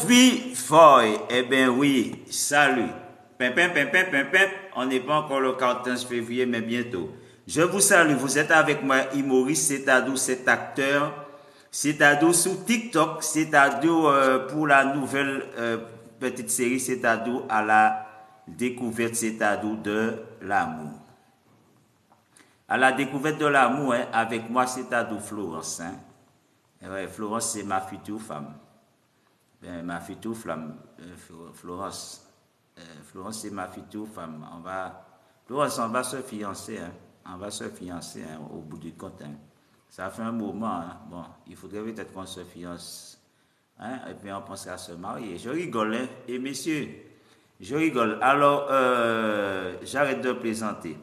Sophie Foy, eh bien oui, salut. Pimpin, pimpin, pimpin, on n'est pas encore le 14 février, mais bientôt. Je vous salue, vous êtes avec moi, Imoris Setadou, cet acteur. Setadou sur TikTok, Setadou pour la nouvelle petite série Setadou à la découverte Setadou de l'amour. À la découverte de l'amour, hein, avec moi Setadou Florence. Hein. Ouais, Florence, c'est ma future femme. Ma future femme, Florence. Florence, c'est ma future femme. Florence, on va se fiancer. Hein. On va se fiancer hein, au bout du compte. Hein. Ça fait un moment. Hein. Bon, il faudrait peut-être qu'on se fiance. Hein, et puis on pensera à se marier. Je rigole, hein. Et messieurs, je rigole. Alors, j'arrête de plaisanter.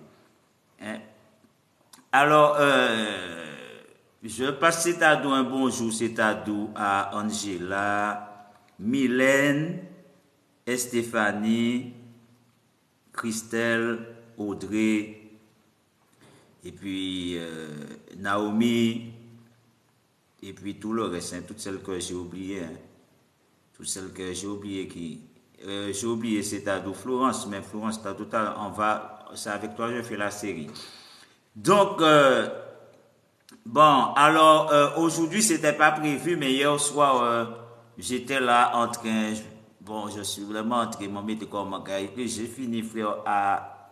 Hein. Alors, je passe cet ado un bonjour, cet ado à Angela, Mylène, Stéphanie, Christelle, Audrey, et puis Naomi, et puis tout le reste, hein, toutes celles que j'ai oubliées. Hein, toutes celles que j'ai oubliées qui. J'ai oublié cet ado Florence, mais Florence, tout à l'heure, c'est avec toi que je fais la série. Donc, bon, alors, aujourd'hui, c'était pas prévu, mais hier soir, j'étais là en train, bon, je suis vraiment en train de me mettre comme un gars, et puis j'ai fini, frère,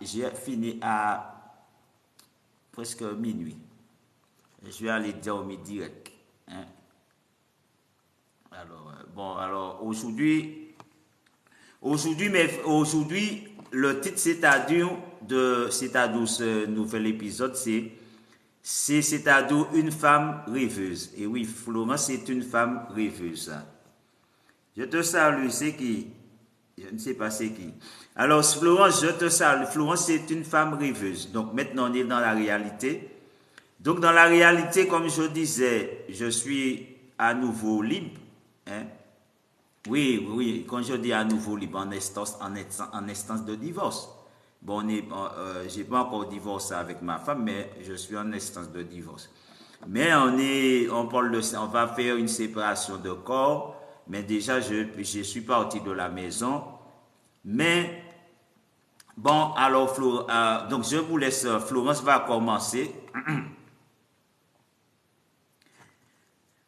j'ai fini à presque minuit. Je suis allé dormir direct. Hein. Alors, bon, alors, aujourd'hui, le titre, c'est-à-dire ce nouvel épisode, c'est-à-dire une femme rêveuse. Et oui, Florence, c'est une femme rêveuse. Je te salue, c'est qui? Je ne sais pas c'est qui. Alors, Florence, je te salue. Florence, c'est une femme rêveuse. Donc, maintenant, on est dans la réalité. Donc, dans la réalité, comme je disais, je suis à nouveau libre. Hein? Oui, quand je dis à nouveau libre, en instance de divorce. Bon, j'ai pas encore divorcé avec ma femme, mais je suis en instance de divorce. Mais on va faire une séparation de corps. Mais déjà, je suis parti de la maison. Mais, bon, alors, donc je vous laisse, Florence va commencer.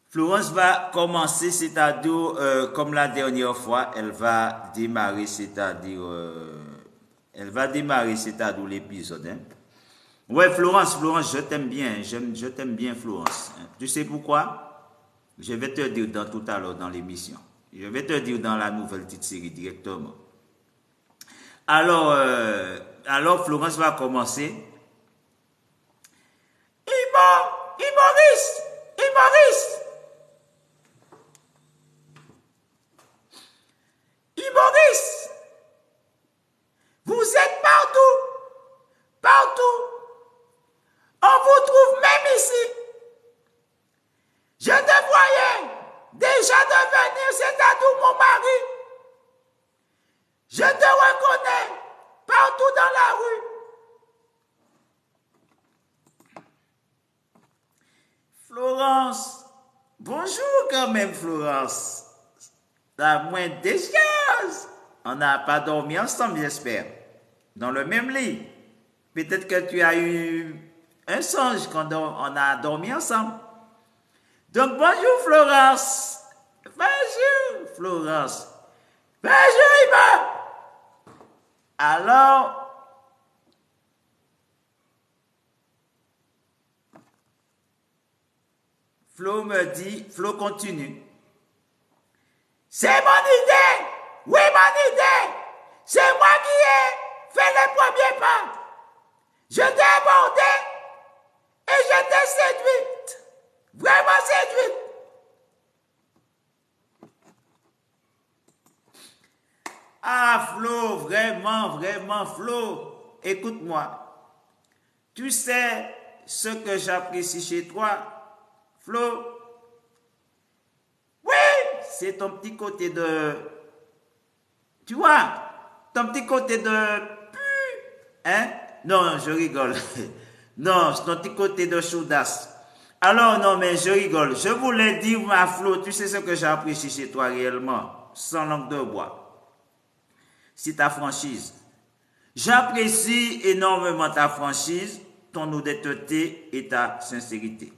Florence va commencer, c'est-à-dire, comme la dernière fois, elle va démarrer, c'est-à-dire l'épisode. Hein. Ouais, Florence, je t'aime bien, je t'aime bien, Florence. Tu sais pourquoi? Je vais te dire tout à l'heure dans l'émission. Je vais te dire dans la nouvelle petite série directement. Alors, Florence va commencer. Imoris! Vous êtes partout. On vous trouve même ici. Je te voyais déjà devenir c'est-à-dire mon mari. Je te reconnais partout dans la rue. Florence, bonjour quand même Florence. La moindre des choses. On n'a pas dormi ensemble, j'espère. Dans le même lit. Peut-être que tu as eu un songe quand on a dormi ensemble. Donc, bonjour Florence. Bonjour Florence. Bonjour Iba. Alors, Flo continue. C'est mon idée. Oui, mon idée. C'est moi qui ai fait les premiers pas. Je t'ai abordé et je t'ai séduite. Vraiment séduite. Ah, Flo, vraiment, Flo. Écoute-moi. Tu sais ce que j'apprécie chez toi, Flo? Oui, c'est ton petit côté de... Tu vois, ton petit côté de... Hein? Non, je rigole. Non, c'est ton petit côté de chaudasse. Alors, non, mais je rigole. Je voulais dire, ma Flo, tu sais ce que j'apprécie chez toi réellement? sans langue de bois. C'est ta franchise. J'apprécie énormément ta franchise, ton honnêteté et ta sincérité.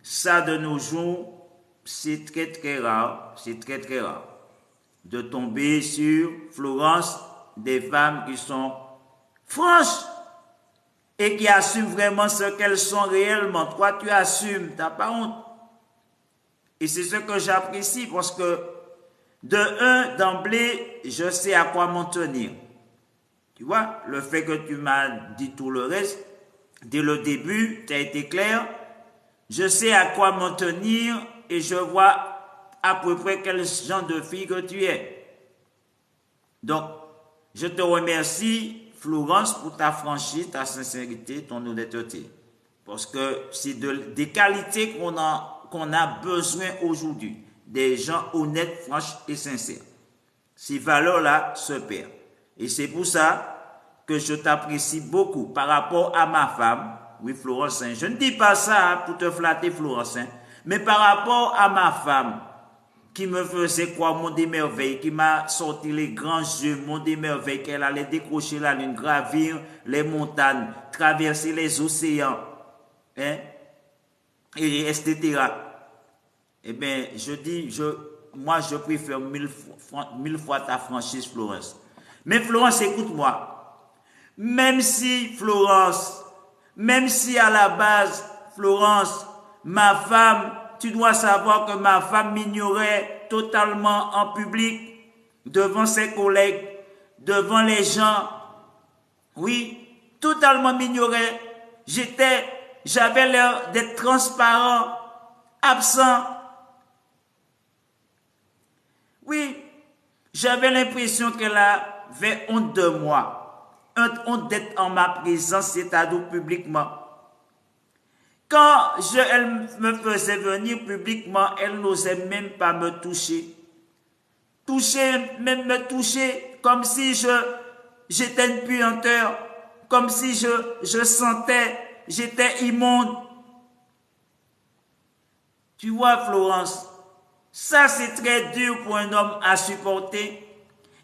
Ça, de nos jours, c'est très très rare, c'est très très rare de tomber sur, Florence, des femmes qui sont franches et qui assument vraiment ce qu'elles sont réellement. Toi, tu assumes, tu n'as pas honte. Et c'est ce que j'apprécie parce que, d'emblée, je sais à quoi m'en tenir. Tu vois, le fait que tu m'as dit tout le reste, dès le début, tu as été clair. Je sais à quoi m'en tenir et je vois à peu près quel genre de fille que tu es. Donc, je te remercie, Florence, pour ta franchise, ta sincérité, ton honnêteté. Parce que c'est des qualités qu'on a besoin aujourd'hui. Des gens honnêtes, franches et sincères. Ces valeurs-là se perdent. Et c'est pour ça que je t'apprécie beaucoup par rapport à ma femme. Oui, Florence, je ne dis pas ça pour te flatter, Florence, mais par rapport à ma femme, qui me faisait croire mon des merveilles, qui m'a sorti les grands yeux, mon des merveilles, qu'elle allait décrocher la lune, gravir les montagnes, traverser les océans, et etc. Eh bien, moi, je préfère mille fois ta franchise, Florence. Mais Florence, écoute-moi. Même si à la base, Florence, ma femme, tu dois savoir que ma femme m'ignorait totalement en public, devant ses collègues, devant les gens. Oui, totalement m'ignorait. J'avais l'air d'être transparent, absent. Oui, j'avais l'impression qu'elle avait honte de moi, honte d'être en ma présence, c'est-à-dire publiquement. Quand elle me faisait venir publiquement, elle n'osait même pas me toucher. Même me toucher, comme si j'étais une puanteur, comme si je sentais, j'étais immonde. Tu vois, Florence, ça c'est très dur pour un homme à supporter.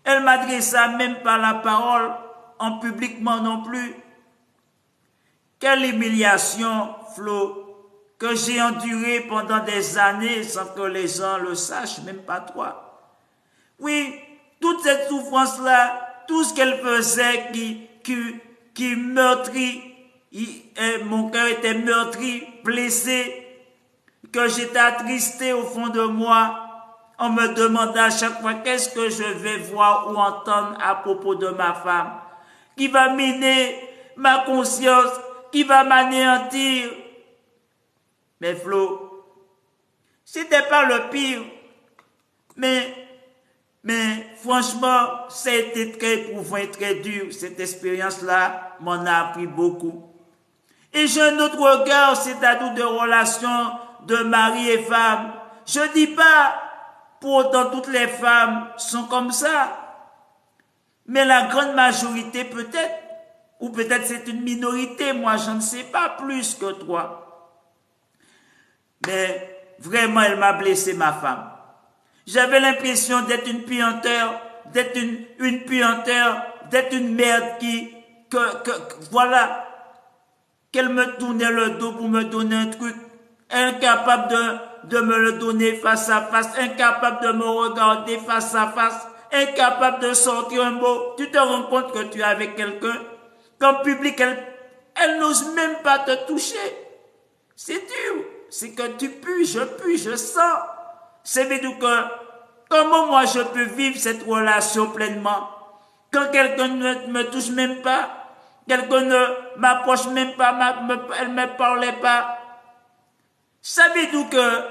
Elle m'adressa même pas la parole, en publiquement non plus. Quelle humiliation, Flo, que j'ai endurée pendant des années sans que les gens le sachent, même pas toi. Oui, toute cette souffrance-là, tout ce qu'elle faisait qui meurtrit, mon cœur était meurtri, blessé, que j'étais attristé au fond de moi. On me demandait à chaque fois qu'est-ce que je vais voir ou entendre à propos de ma femme, qui va miner ma conscience, qui va m'anéantir. Mais Flo, c'était pas le pire. Mais franchement, ça a été très éprouvant et très dur. Cette expérience-là m'en a appris beaucoup. Et j'ai un autre regard, c'est-à-dire de relation de mari et femme. Je dis pas, pour autant toutes les femmes sont comme ça. Mais la grande majorité peut-être, ou peut-être c'est une minorité, moi je ne sais pas plus que toi. Mais vraiment elle m'a blessé, ma femme. J'avais l'impression d'être une puanteur, d'être une puanteur, d'être une merde voilà, qu'elle me tournait le dos pour me donner un truc, incapable de me le donner face à face, incapable de me regarder face à face, incapable de sortir un mot. Tu te rends compte que tu es avec quelqu'un, qu'en public, elle n'ose même pas te toucher. C'est dur. C'est que tu pues, je sens. C'est dire que, comment moi je peux vivre cette relation pleinement? Quand quelqu'un ne me touche même pas, quelqu'un ne m'approche même pas, elle ne me parlait pas. Ça veut dire que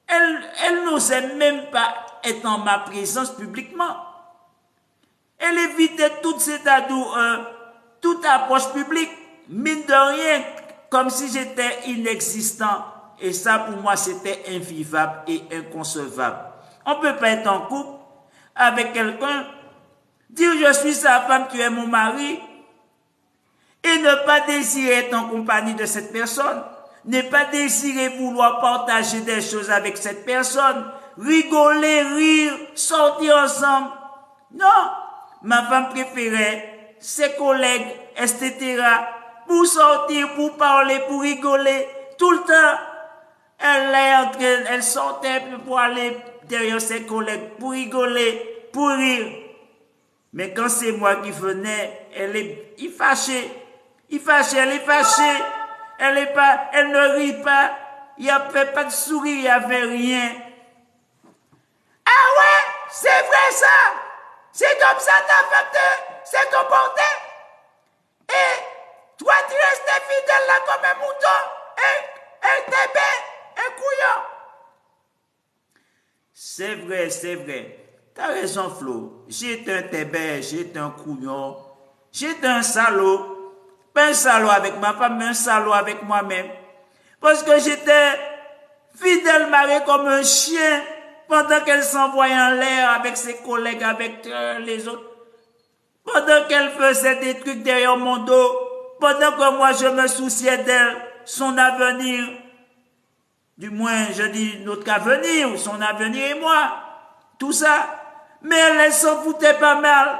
elle n'osait même pas être en ma présence publiquement. Elle évitait toute toute approche publique, mine de rien, comme si j'étais inexistant. Et ça, pour moi, c'était invivable et inconcevable. On ne peut pas être en couple avec quelqu'un, dire je suis sa femme, tu es mon mari, et ne pas désirer être en compagnie de cette personne, ne pas désirer vouloir partager des choses avec cette personne, rigoler, rire, sortir ensemble. Non, ma femme préférait ses collègues, etc. Pour sortir, pour parler, pour rigoler, tout le temps. Elle sortait pour aller derrière ses collègues, pour rigoler, pour rire. Mais quand c'est moi qui venais, elle est fâchée. Elle est fâchée. Elle ne rit pas. Il n'y avait pas de sourire, il n'y avait rien. Ah ouais, c'est vrai ça. C'est comme ça ta femme s'est comportée. Et toi, tu restais fidèle là comme un mouton. Et t'es bête, un couillon. C'est vrai, c'est vrai. T'as raison, Flo. J'étais un tébé, j'étais un couillon. J'étais un salaud. Pas un salaud avec ma femme, mais un salaud avec moi-même. Parce que j'étais fidèle marié comme un chien pendant qu'elle s'envoyait en l'air avec ses collègues, avec les autres. Pendant qu'elle faisait des trucs derrière mon dos. Pendant que moi je me souciais d'elle, son avenir. Du moins, je dis notre avenir, son avenir et moi. Tout ça. Mais elle s'en foutait pas mal.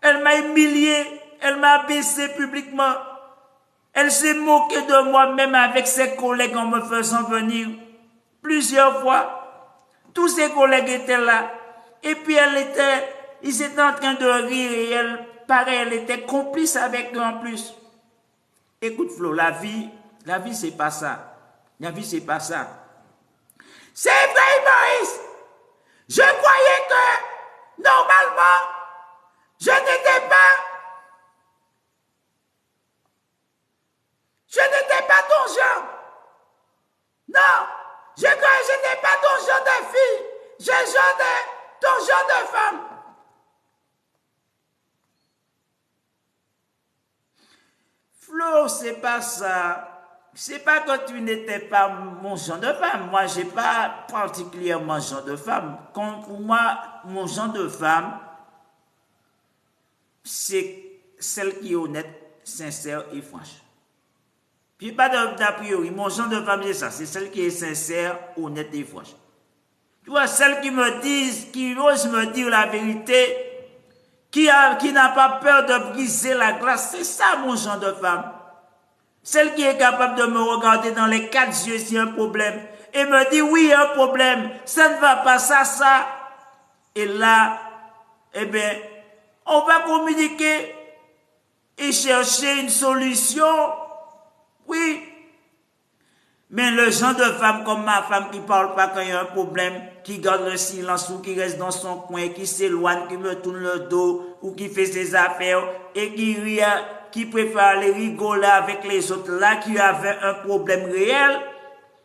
Elle m'a humilié. Elle m'a baissé publiquement. Elle s'est moquée de moi, même avec ses collègues en me faisant venir. Plusieurs fois. Tous ses collègues étaient là. Et puis ils étaient en train de rire et elle était complice avec eux en plus. Écoute Flo, la vie c'est pas ça. La vie c'est pas ça. C'est vrai Maurice. Je croyais que, normalement, je n'étais pas ton genre. Non, je croyais que je n'étais pas ton genre de fille. Ton genre de femme. Flo, c'est pas ça. C'est pas que tu n'étais pas mon genre de femme. Moi, j'ai pas particulièrement genre de femme. Pour moi, mon genre de femme, c'est celle qui est honnête, sincère et franche. Puis pas d'a priori. Mon genre de femme, c'est ça. C'est celle qui est sincère, honnête et franche. Tu vois, celle qui ose me dire la vérité, qui n'a pas peur de briser la glace, c'est ça mon genre de femme. Celle qui est capable de me regarder dans les 4 yeux s'il y a un problème et me dire oui, il y a un problème, ça ne va pas, ça. Et là, eh bien, on va communiquer et chercher une solution. Oui. Mais le genre de femme comme ma femme qui ne parle pas quand il y a un problème, qui garde le silence ou qui reste dans son coin, qui s'éloigne, qui me tourne le dos ou qui fait ses affaires et qui rit, qui préfère aller rigoler avec les autres là, qui avaient un problème réel,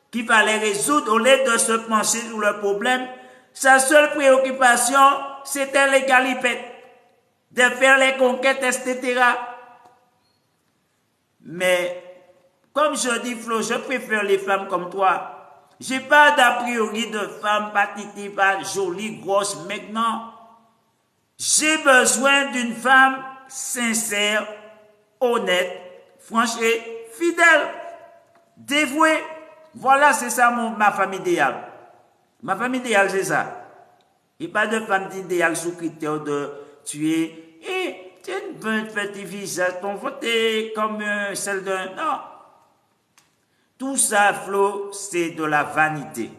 qu'il fallait résoudre au lieu de se pencher sur le problème. Sa seule préoccupation, c'était les galipettes, de faire les conquêtes, etc. Mais, comme je dis, Flo, je préfère les femmes comme toi. J'ai pas d'a priori de femme patiti, pas jolie, grosse, maintenant. J'ai besoin d'une femme sincère, honnête, franche et fidèle, dévouée. Voilà, c'est ça ma femme idéale. Ma femme idéale, c'est ça. Il n'y a pas de femme idéale sous critère de tuer. Et tu es une bonne petite visage, ton vote est comme celle d'un... Non. Tout ça, Flo, c'est de la vanité.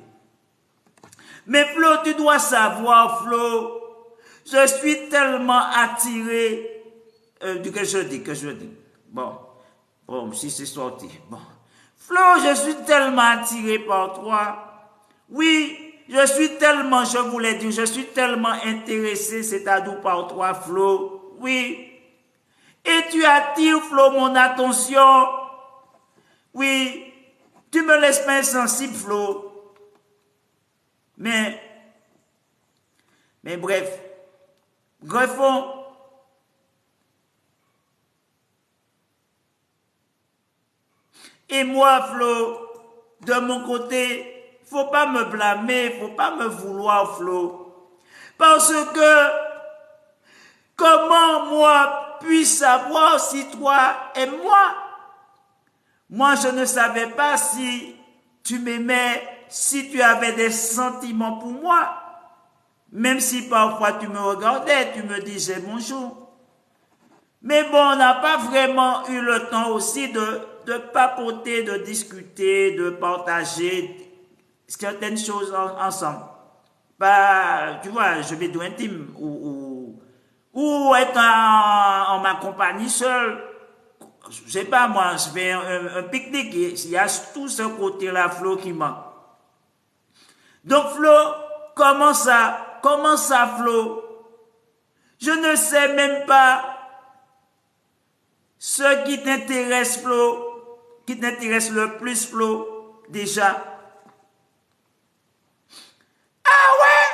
Mais Flo, tu dois savoir, Flo, je suis tellement attiré... que je dis. Bon, si c'est sorti. Bon. Flo, je suis tellement attiré par toi. Oui, je voulais dire, je suis tellement intéressé, c'est-à-dire par toi, Flo. Oui. Et tu attires, Flo, mon attention. Oui. Tu me laisses pas insensible, Flo. Mais bref. Greffons. Et moi, Flo, de mon côté, faut pas me blâmer, faut pas me vouloir, Flo. Parce que, comment moi puis savoir si toi aimes moi? Moi, je ne savais pas si tu m'aimais si tu avais des sentiments pour moi, même si parfois tu me regardais, tu me disais bonjour. Mais bon, on n'a pas vraiment eu le temps aussi de papoter, de discuter, de partager certaines choses ensemble. Bah, tu vois, je vais dire intime ou être en ma compagnie seule. Je sais pas moi, je fais un pique-nique, il y a tout ce côté-là, Flo, qui manque. Donc Flo, comment ça, Flo? Je ne sais même pas ce qui t'intéresse, Flo, qui t'intéresse le plus, Flo, déjà. Ah ouais?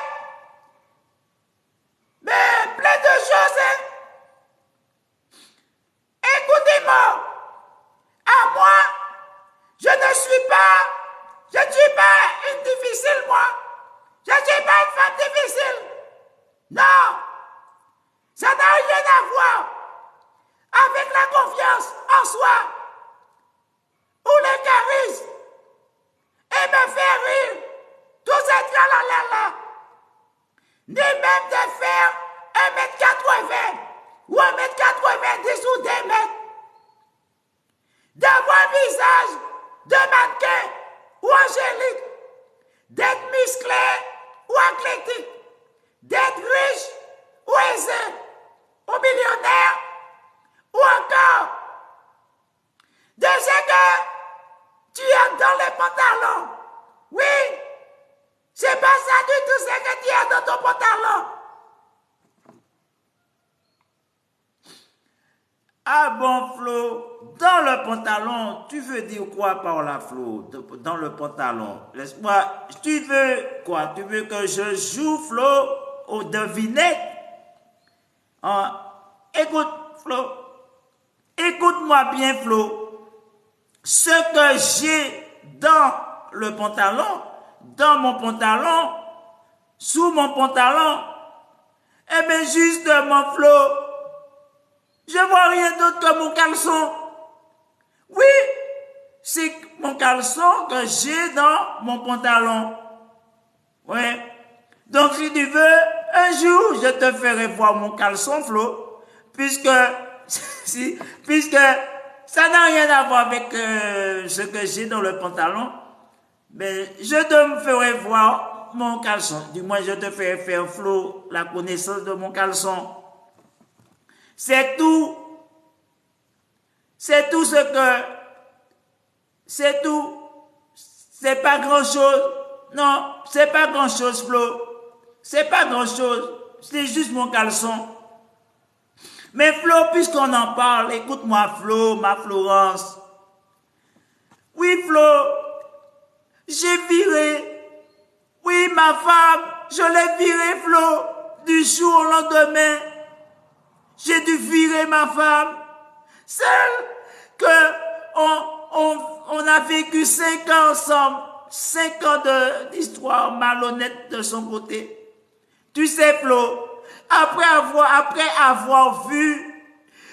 Mais plein de choses, hein? Écoutez-moi, à moi, je ne suis pas une difficile, moi. Je ne suis pas une femme difficile. Non, ça n'a rien à voir avec la confiance en soi ou le charisme et me faire rire, tous ces tralala, ni même de faire 1,80 m ou 1,90 m ou 2 mètres, d'avoir un visage de mannequin ou angélique, d'être musclé ou athlétique, d'être riche ou aisé, ou millionnaire, ou encore de ce que tu as dans les pantalons. Oui, c'est pas ça du tout ce que tu as dans ton pantalon. Ah bon, Flo, dans le pantalon, tu veux dire quoi par là, Flo? Dans le pantalon, laisse-moi, tu veux quoi? Tu veux que je joue, Flo, aux devinettes? Écoute, Flo, écoute-moi bien, Flo. Ce que j'ai dans le pantalon, dans mon pantalon, sous mon pantalon, eh bien, justement, Flo, je vois rien d'autre que mon caleçon. Oui, c'est mon caleçon que j'ai dans mon pantalon. Oui. Donc, si tu veux, un jour, je te ferai voir mon caleçon, Flo, puisque ça n'a rien à voir avec ce que j'ai dans le pantalon. Mais je te ferai voir mon caleçon. Du moins, je te ferai faire, Flo, la connaissance de mon caleçon. C'est tout. C'est tout ce que... C'est tout. C'est pas grand-chose. Non, c'est pas grand-chose, Flo. C'est pas grand-chose. C'est juste mon caleçon. Mais Flo, puisqu'on en parle, écoute-moi, Flo, ma Florence. Oui, Flo, j'ai viré. Oui, ma femme, je l'ai virée, Flo, du jour au lendemain. J'ai dû virer ma femme, celle que on a vécu 5 ans ensemble, 5 ans d'histoire malhonnête de son côté. Tu sais, Flo, après avoir vu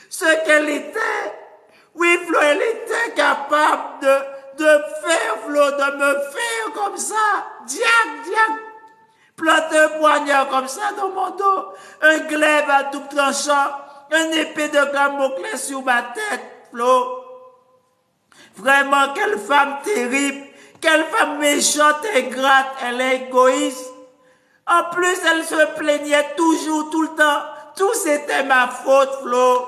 ce qu'elle était, oui, Flo, elle était capable de faire, Flo, de me faire comme ça, diac, planter un poignard comme ça dans mon dos, un glaive à tout tranchant, une épée de Damoclès sur ma tête, Flo. Vraiment, quelle femme terrible, quelle femme méchante, ingrate, elle est égoïste. En plus, elle se plaignait toujours, tout le temps. Tout c'était ma faute, Flo.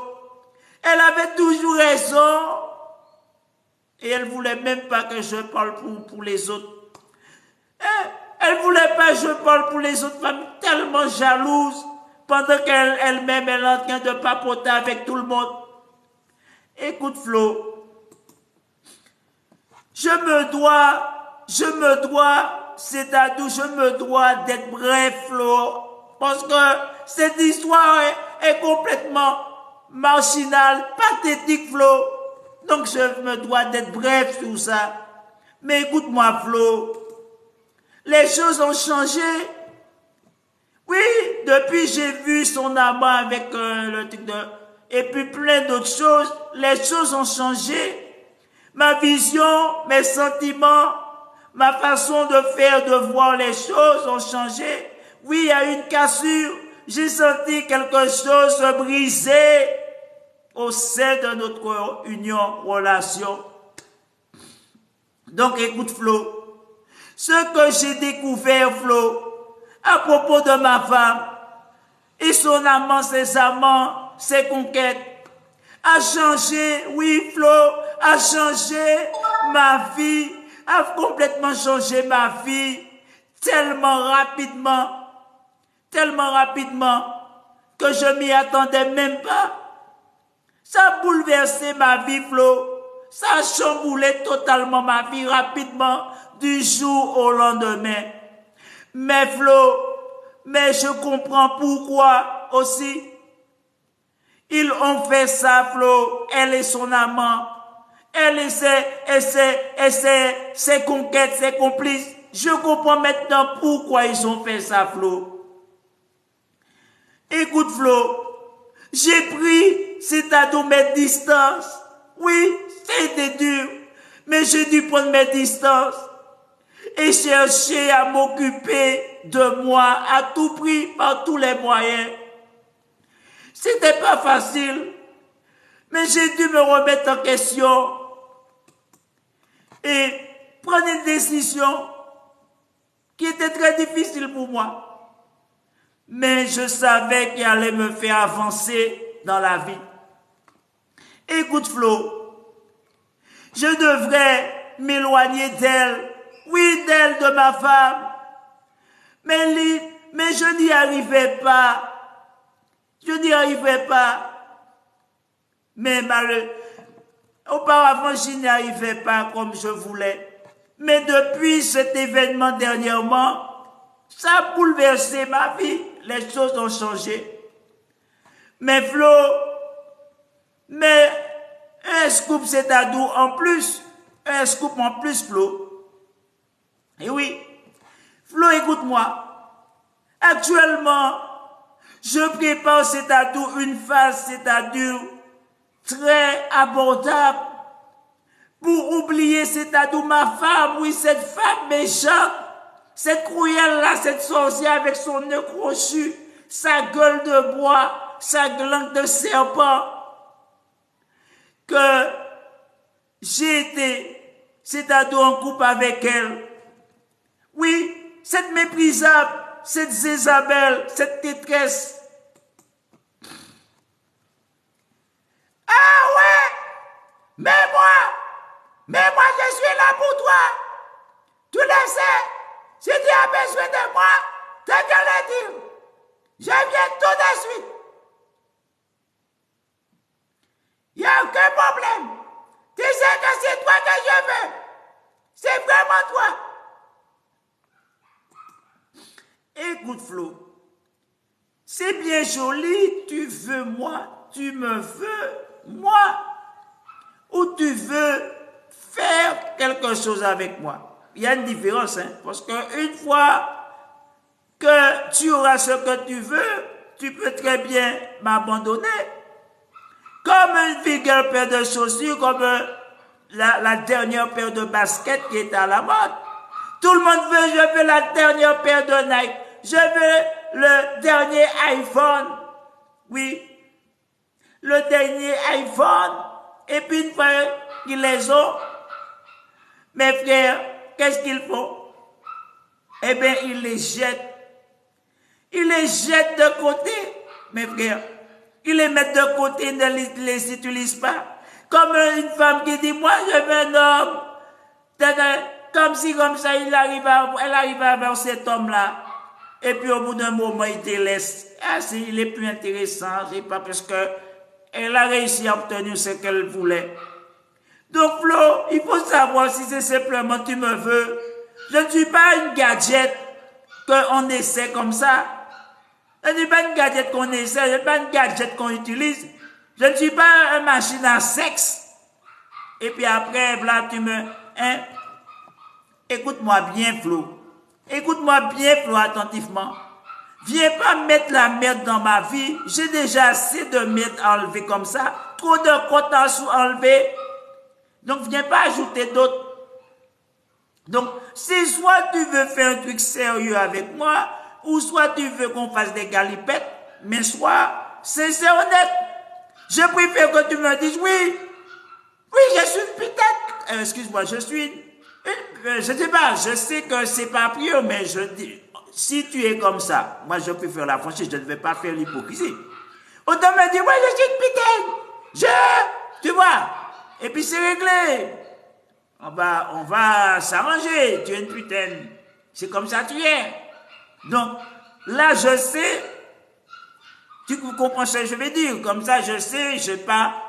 Elle avait toujours raison. Et elle voulait même pas que je parle pour les autres. Elle voulait pas que je parle pour les autres femmes, tellement jalouses, pendant qu'elle-même elle est en train de papoter avec tout le monde. Écoute, Flo, je me dois d'être bref, Flo, parce que cette histoire est complètement marginale, pathétique, Flo. Donc je me dois d'être bref sur ça. Mais écoute-moi, Flo, les choses ont changé. Oui, depuis j'ai vu son amour avec le truc de... Et puis plein d'autres choses, les choses ont changé. Ma vision, mes sentiments, Ma façon de faire, de voir les choses ont changé. Oui, il y a eu une cassure. J'ai senti quelque chose se briser au sein de notre union, relation. Donc écoute Flo, ce que j'ai découvert Flo, à propos de ma femme, et son amant, ses amants, ses conquêtes, a changé, oui Flo, a changé ma vie, a complètement changé ma vie, tellement rapidement, que je m'y attendais même pas. Ça a bouleversé ma vie, Flo. Ça a chamboulé totalement ma vie rapidement, du jour au lendemain. Mais Flo, mais je comprends pourquoi aussi. Ils ont fait ça, Flo. Elle et son amant. Elle et ses conquêtes, ses complices. Je comprends maintenant pourquoi ils ont fait ça, Flo. Écoute, Flo, j'ai pris, c'est-à-dire mes distances. Oui, c'était dur, mais j'ai dû prendre mes distances et chercher à m'occuper de moi à tout prix, par tous les moyens. C'était pas facile, mais j'ai dû me remettre en question et prendre une décision qui était très difficile pour moi. Mais je savais qu'il allait me faire avancer dans la vie. Écoute Flo, je devrais m'éloigner d'elle, oui d'elle, de ma femme, mais je n'y arrivais pas. Mais auparavant, je n'y arrivais pas comme je voulais. Mais depuis cet événement dernièrement, ça a bouleversé ma vie. Les choses ont changé. Mais Flo, mais un scoop c'est à dos en plus. Un scoop en plus, Flo. Et oui, Flo, écoute-moi. Actuellement, je prépare c'est-à-dire une phase c'est-à-dire très abordable pour oublier c'est-à-dire ma femme, oui, cette femme méchante, cette cruelle-là, cette sorcière avec son nœud crochu, sa gueule de bois, sa langue de serpent, que j'ai été c'est-à-dire en couple avec elle. Oui, cette méprisable, cette Jézabel, cette détresse. Ah ouais, mais moi je suis là pour toi. Tu le sais, si tu as besoin de moi, t'as qu'à le dire. Je viens tout de suite. Il n'y a aucun problème. Tu sais que c'est toi que je veux. C'est vraiment toi. Écoute Flo, c'est bien joli, tu veux moi, tu me veux moi, ou tu veux faire quelque chose avec moi. Il y a une différence, hein, parce qu'une fois que tu auras ce que tu veux, tu peux très bien m'abandonner. Comme une vulgaire paire de chaussures, comme la dernière paire de baskets qui est à la mode. Tout le monde veut, je veux la dernière paire de Nike. Je veux le dernier iPhone. Oui, le dernier iPhone. Et puis une fois qu'ils les ont, mes frères, qu'est-ce qu'ils font? Eh bien, ils les jettent. Ils les jettent de côté, mes frères. Ils les mettent de côté, ne les utilisent pas. Comme une femme qui dit, moi je veux un homme. Comme si, comme ça, elle arrive à avoir cet homme-là. Et puis au bout d'un moment, il te laisse. Ah, il est plus intéressant. C'est pas parce que elle a réussi à obtenir ce qu'elle voulait. Donc Flo, il faut savoir si c'est simplement tu me veux. Je ne suis pas une gadget qu'on essaie comme ça. Je ne suis pas une gadget qu'on essaie, je ne suis pas une gadget qu'on utilise. Je ne suis pas une machine à sexe. Et puis après, là, tu me... Hein? Écoute-moi bien, Flo. Écoute-moi bien, Flo, attentivement. Viens pas mettre la merde dans ma vie. J'ai déjà assez de merde à enlever comme ça. Trop de quotas à enlever. Donc, viens pas ajouter d'autres. Donc, c'est soit tu veux faire un truc sérieux avec moi, ou soit tu veux qu'on fasse des galipettes, mais soit sincère, honnête. Je préfère que tu me dises oui, je suis une putette. Excuse-moi, je suis je sais pas, je sais que c'est pas pire, mais je dis, si tu es comme ça, moi je préfère la franchise, je ne vais pas faire l'hypocrisie. Autant me dire, ouais, je suis une putaine, tu vois, et puis c'est réglé. On va s'arranger, tu es une putaine. C'est comme ça que tu es. Donc, là, je sais, tu comprends ce que je veux dire. Comme ça, je sais,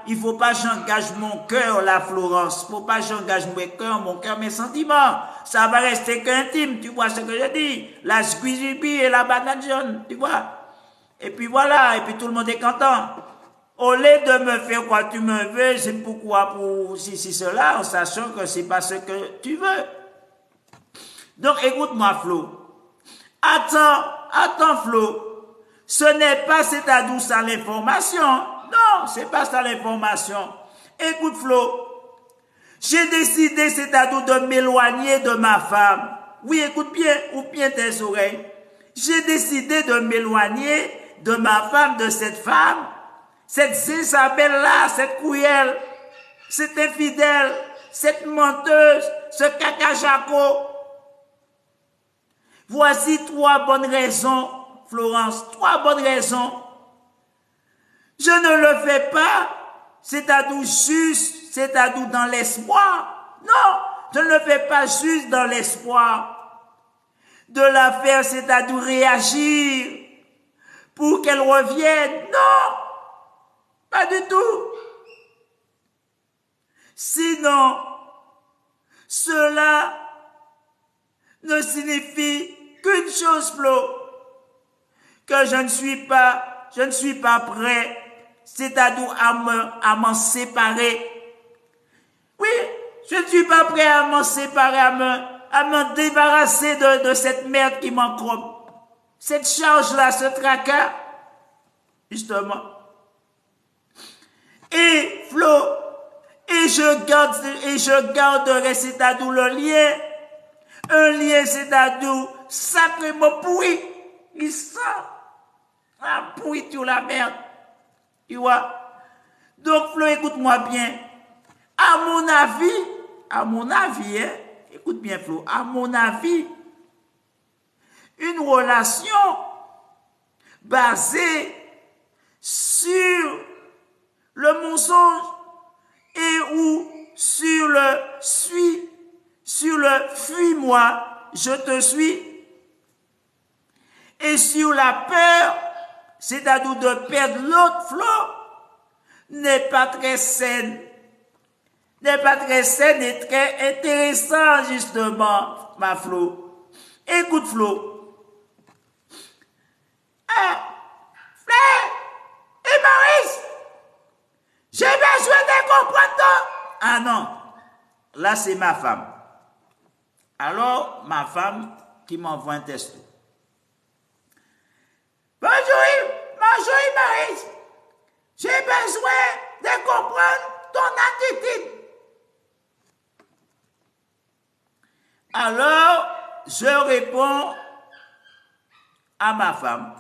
il ne faut pas que j'engage mon cœur, la Florence. Il ne faut pas que j'engage mon cœur, mes sentiments. Ça va rester qu'intime, tu vois ce que je dis. La squeezie et la banane jaune, tu vois. Et puis voilà, et puis tout le monde est content. Au lieu de me faire quoi tu me veux, c'est pourquoi, pour cela, en sachant que c'est pas ce que tu veux. Donc écoute-moi, Flo. Attends, Flo. Ce n'est pas c'est-à-dire ça l'information. Non, c'est pas ça l'information. Écoute, Flo. J'ai décidé, c'est-à-dire de m'éloigner de ma femme. Oui, écoute bien, ou bien tes oreilles. J'ai décidé de m'éloigner de ma femme, de cette femme. Cette Isabelle-là, cette cruelle, cette infidèle, cette menteuse, ce cacajaco. Voici 3 bonnes raisons, Florence, 3 bonnes raisons. Je ne le fais pas, c'est-à-dire juste, c'est-à-dire dans l'espoir. Non, je ne le fais pas juste dans l'espoir de la faire, c'est-à-dire réagir pour qu'elle revienne. Non! Pas du tout. Sinon, cela ne signifie qu'une chose, Flo, que je ne suis pas prêt, c'est-à-dire à m'en séparer. Oui, je ne suis pas prêt à m'en séparer, à me débarrasser de cette merde qui m'encombre. Cette charge-là, ce tracas, justement. Et Flo, et je garderai, c'est-à-dire le lien, un lien, c'est-à-dire sacrément pourri, il sent la pourriture, la merde, tu vois. Donc Flo, écoute-moi bien, à mon avis, hein, écoute bien Flo, à mon avis, une relation basée sur le mensonge et ou sur le fuis-moi, je te suis, et sur la peur, c'est-à-dire de perdre l'autre, Flo, n'est pas très saine. N'est pas très saine et très intéressant, justement, ma Flo. Écoute, Flo. Frère et Maurice, j'ai besoin de comprendre. Ah non, là c'est ma femme. Alors, ma femme qui m'envoie un texto. Bonjour Maurice, j'ai besoin de comprendre ton attitude. Alors, je réponds à ma femme.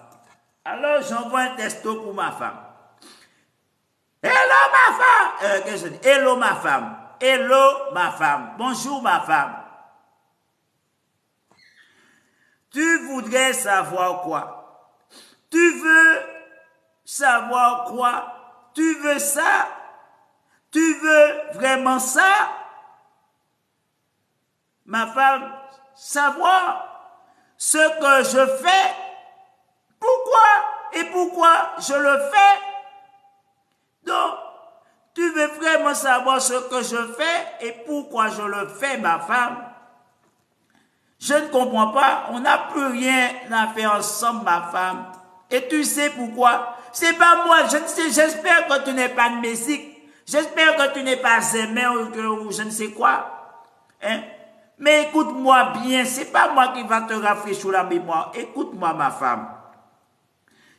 Alors, j'envoie un texto pour ma femme. Hello ma femme. Qu'est-ce que je dis? Hello ma femme. Hello ma femme. Bonjour ma femme. Tu voudrais savoir quoi? Tu veux savoir quoi? Tu veux ça? Tu veux vraiment ça? Ma femme, savoir ce que je fais, pourquoi je le fais. Donc, tu veux vraiment savoir ce que je fais et pourquoi je le fais, ma femme? Je ne comprends pas, on n'a plus rien à faire ensemble, ma femme. Et tu sais pourquoi? C'est pas moi, je ne sais, j'espère que tu n'es pas de musique. J'espère que tu n'es pas aimé ou je ne sais quoi. Hein? Mais écoute-moi bien, c'est pas moi qui va te rafraîchir la mémoire. Écoute-moi, ma femme.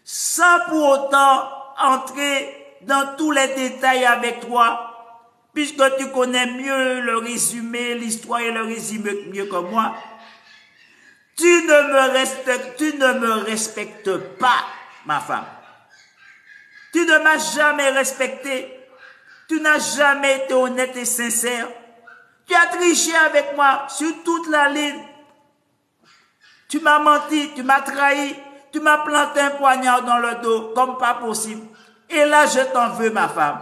Sans pour autant entrer dans tous les détails avec toi, puisque tu connais mieux le résumé, l'histoire et le résumé mieux que moi, tu ne me respectes pas, ma femme. Tu ne m'as jamais respecté. Tu n'as jamais été honnête et sincère. Tu as triché avec moi sur toute la ligne. Tu m'as menti, tu m'as trahi, tu m'as planté un poignard dans le dos, comme pas possible. Et là, je t'en veux, ma femme.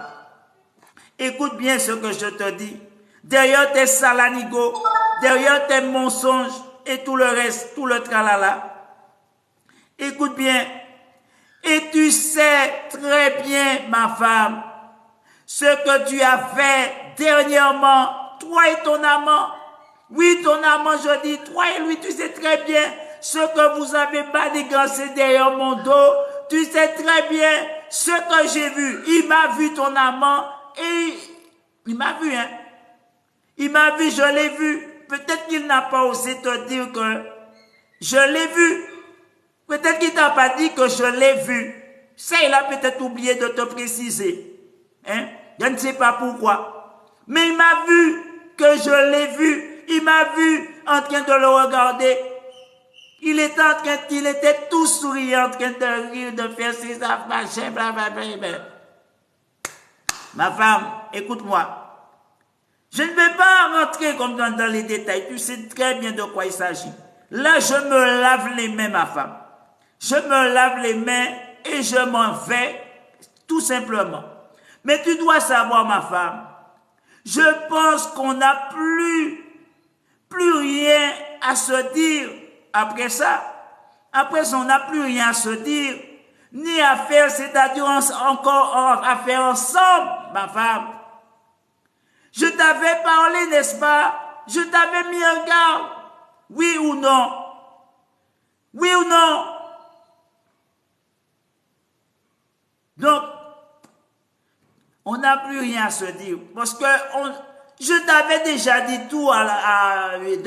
Écoute bien ce que je te dis. Derrière tes salanigots, derrière tes mensonges et tout le reste, tout le tralala. Écoute bien. Et tu sais très bien, ma femme, ce que tu as fait dernièrement, toi et ton amant. Oui, ton amant, je dis, toi et lui, tu sais très bien ce que vous avez manigancé derrière mon dos. Tu sais très bien ce que j'ai vu. Il m'a vu, ton amant, et il m'a vu, hein. Il m'a vu, je l'ai vu. Peut-être qu'il n'a pas osé te dire que je l'ai vu. Peut-être qu'il t'a pas dit que je l'ai vu. Ça, il a peut-être oublié de te préciser. Hein? Je ne sais pas pourquoi. Mais il m'a vu que je l'ai vu. Il m'a vu en train de le regarder. Il était tout souriant, en train de rire, de faire ses affaires, blablabla. Ma femme, écoute-moi. Je ne vais pas rentrer comme dans les détails. Tu sais très bien de quoi il s'agit. Là, je me lave les mains, ma femme. Je me lave les mains et je m'en vais, tout simplement. Mais tu dois savoir, ma femme, je pense qu'on n'a plus rien à se dire après ça. Après ça, on n'a plus rien à se dire, ni à faire, c'est-à-dire encore à faire ensemble, ma femme. Je t'avais parlé, n'est-ce pas? Je t'avais mis en garde. Oui ou non? Oui ou non? Donc, on n'a plus rien à se dire. Parce que je t'avais déjà dit tout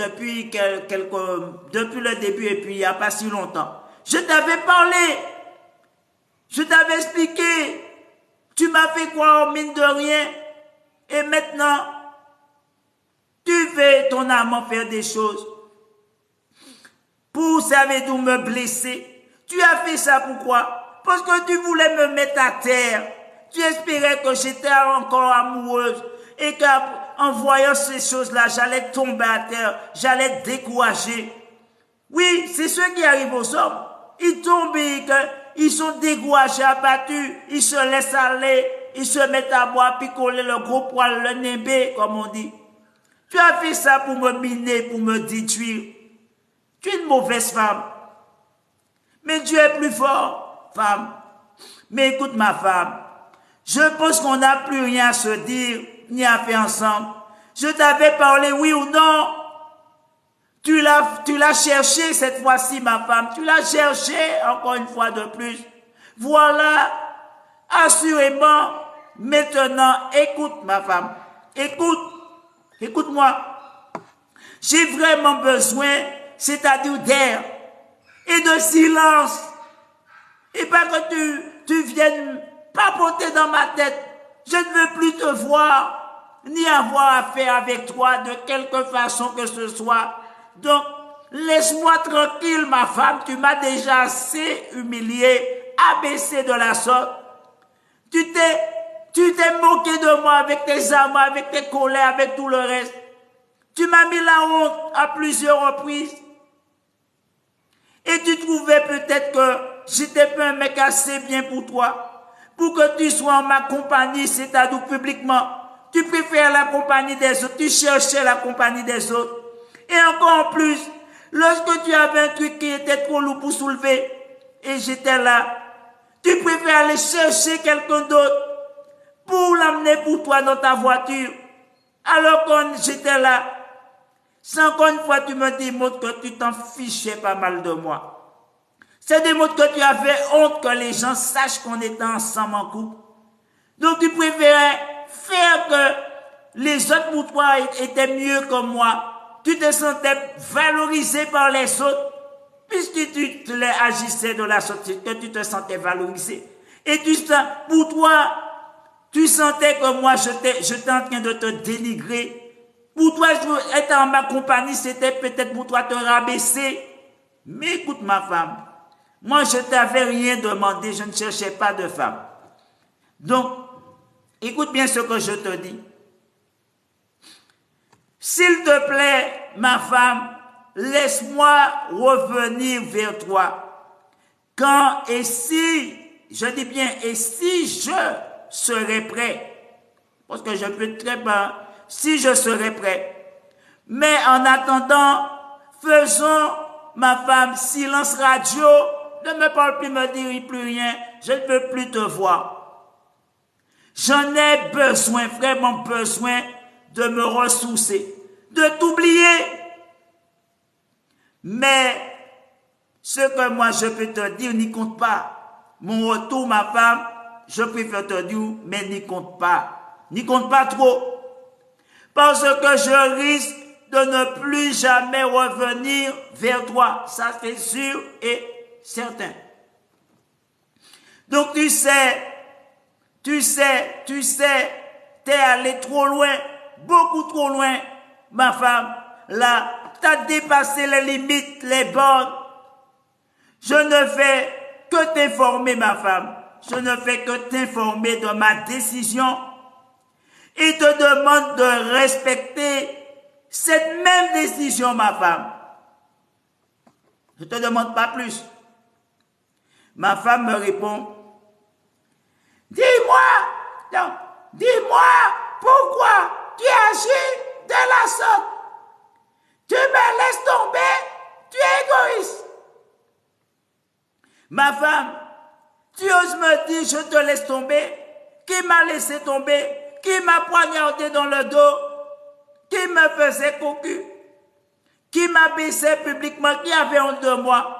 depuis le début et puis il n'y a pas si longtemps. Je t'avais parlé. Je t'avais expliqué. Tu m'as fait croire en mine de rien. Et maintenant, tu fais ton amant faire des choses pour, savez-vous, me blesser. Tu as fait ça pourquoi? Parce que tu voulais me mettre à terre. Tu espérais que j'étais encore amoureuse et qu'en voyant ces choses-là, j'allais tomber à terre, j'allais être découragée. Oui, c'est ce qui arrive aux hommes. Ils tombent et ils sont découragés, abattus, ils se laissent aller, ils se mettent à boire, picoler le gros poil, le nébé, comme on dit. Tu as fait ça pour me miner, pour me détruire. Tu es une mauvaise femme. Mais Dieu est plus fort, femme. Mais écoute ma femme, je pense qu'on n'a plus rien à se dire, ni à faire ensemble. Je t'avais parlé, oui ou non. Tu l'as cherché cette fois-ci, ma femme. Tu l'as cherché encore une fois de plus. Voilà, assurément, maintenant, écoute ma femme. Écoute-moi. J'ai vraiment besoin, c'est-à-dire d'air et de silence. Et pas que tu viennes papoter dans ma tête. Je ne veux plus te voir, ni avoir affaire avec toi de quelque façon que ce soit. Donc, laisse-moi tranquille, ma femme. Tu m'as déjà assez humilié, abaissé de la sorte. Tu t'es moqué de moi avec tes amours, avec tes colères, avec tout le reste. Tu m'as mis la honte à plusieurs reprises. Et tu trouvais peut-être que j'étais pas un mec assez bien pour toi, pour que tu sois en ma compagnie, c'est-à-dire publiquement. Tu préfères la compagnie des autres, tu cherchais la compagnie des autres. Et encore en plus, lorsque tu avais un truc qui était trop lourd pour soulever, et j'étais là, tu préfères aller chercher quelqu'un d'autre pour l'amener pour toi dans ta voiture, alors que j'étais là. C'est encore une fois, tu me démontres que tu t'en fichais pas mal de moi. C'est démontre que tu avais honte que les gens sachent qu'on était ensemble en couple. Donc tu préférais faire que les autres pour toi étaient mieux que moi. Tu te sentais valorisé par les autres, puisque tu agissais de la sorte que tu te sentais valorisé. Et pour toi, Tu sentais que moi, j'étais en train de te dénigrer. Pour toi, être en ma compagnie, c'était peut-être pour toi te rabaisser. Mais écoute ma femme, moi je t'avais rien demandé, je ne cherchais pas de femme. Donc, écoute bien ce que je te dis. S'il te plaît, ma femme, laisse-moi revenir vers toi. Quand et si, je dis bien, et si je serai prêt, parce que je peux très bien, si je serai prêt. Mais en attendant, faisons, ma femme, silence radio, ne me parle plus, me dis plus rien, je ne veux plus te voir. J'en ai besoin, vraiment besoin de me ressourcer, de t'oublier. Mais ce que moi je peux te dire n'y compte pas. Mon retour, ma femme, je préfère te dire, mais n'y compte pas. N'y compte pas trop. Parce que je risque de ne plus jamais revenir vers toi. Ça, c'est sûr et certain. Donc, tu sais, t'es allé trop loin, beaucoup trop loin, ma femme. Là, t'as dépassé les limites, les bornes. Je ne fais que t'informer, ma femme. Je ne fais que t'informer de ma décision. Et te demande de respecter cette même décision, ma femme. Je ne te demande pas plus. Ma femme me répond, dis-moi pourquoi tu agis de la sorte. Tu me laisses tomber, tu es égoïste. Ma femme, tu oses me dire, je te laisse tomber. Qui m'a laissé tomber? Qui m'a poignardé dans le dos? Qui me faisait cocu? Qui m'a baissé publiquement? Qui avait honte de moi?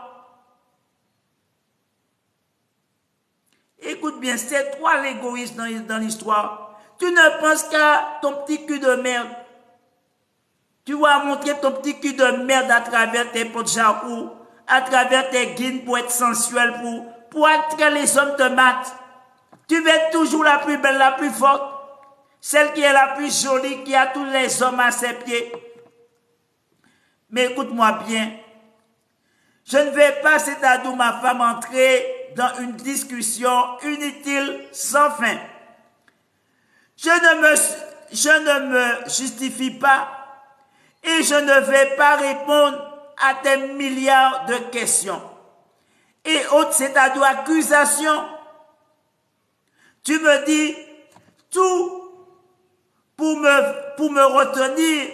Écoute bien, c'est toi l'égoïste dans l'histoire. Tu ne penses qu'à ton petit cul de merde. Tu vas montrer ton petit cul de merde à travers tes potes jacou, à travers tes guines pour être sensuel, pour attirer les hommes te matent. Tu veux être toujours la plus belle, la plus forte. Celle qui est la plus jolie, qui a tous les hommes à ses pieds. Mais écoute-moi bien. Je ne vais pas, c'est-à-dire ma femme, entrer dans une discussion inutile sans fin. Je ne me justifie pas et je ne vais pas répondre à tes milliards de questions. Et autres, c'est-à-dire accusations. Tu me dis tout pour me retenir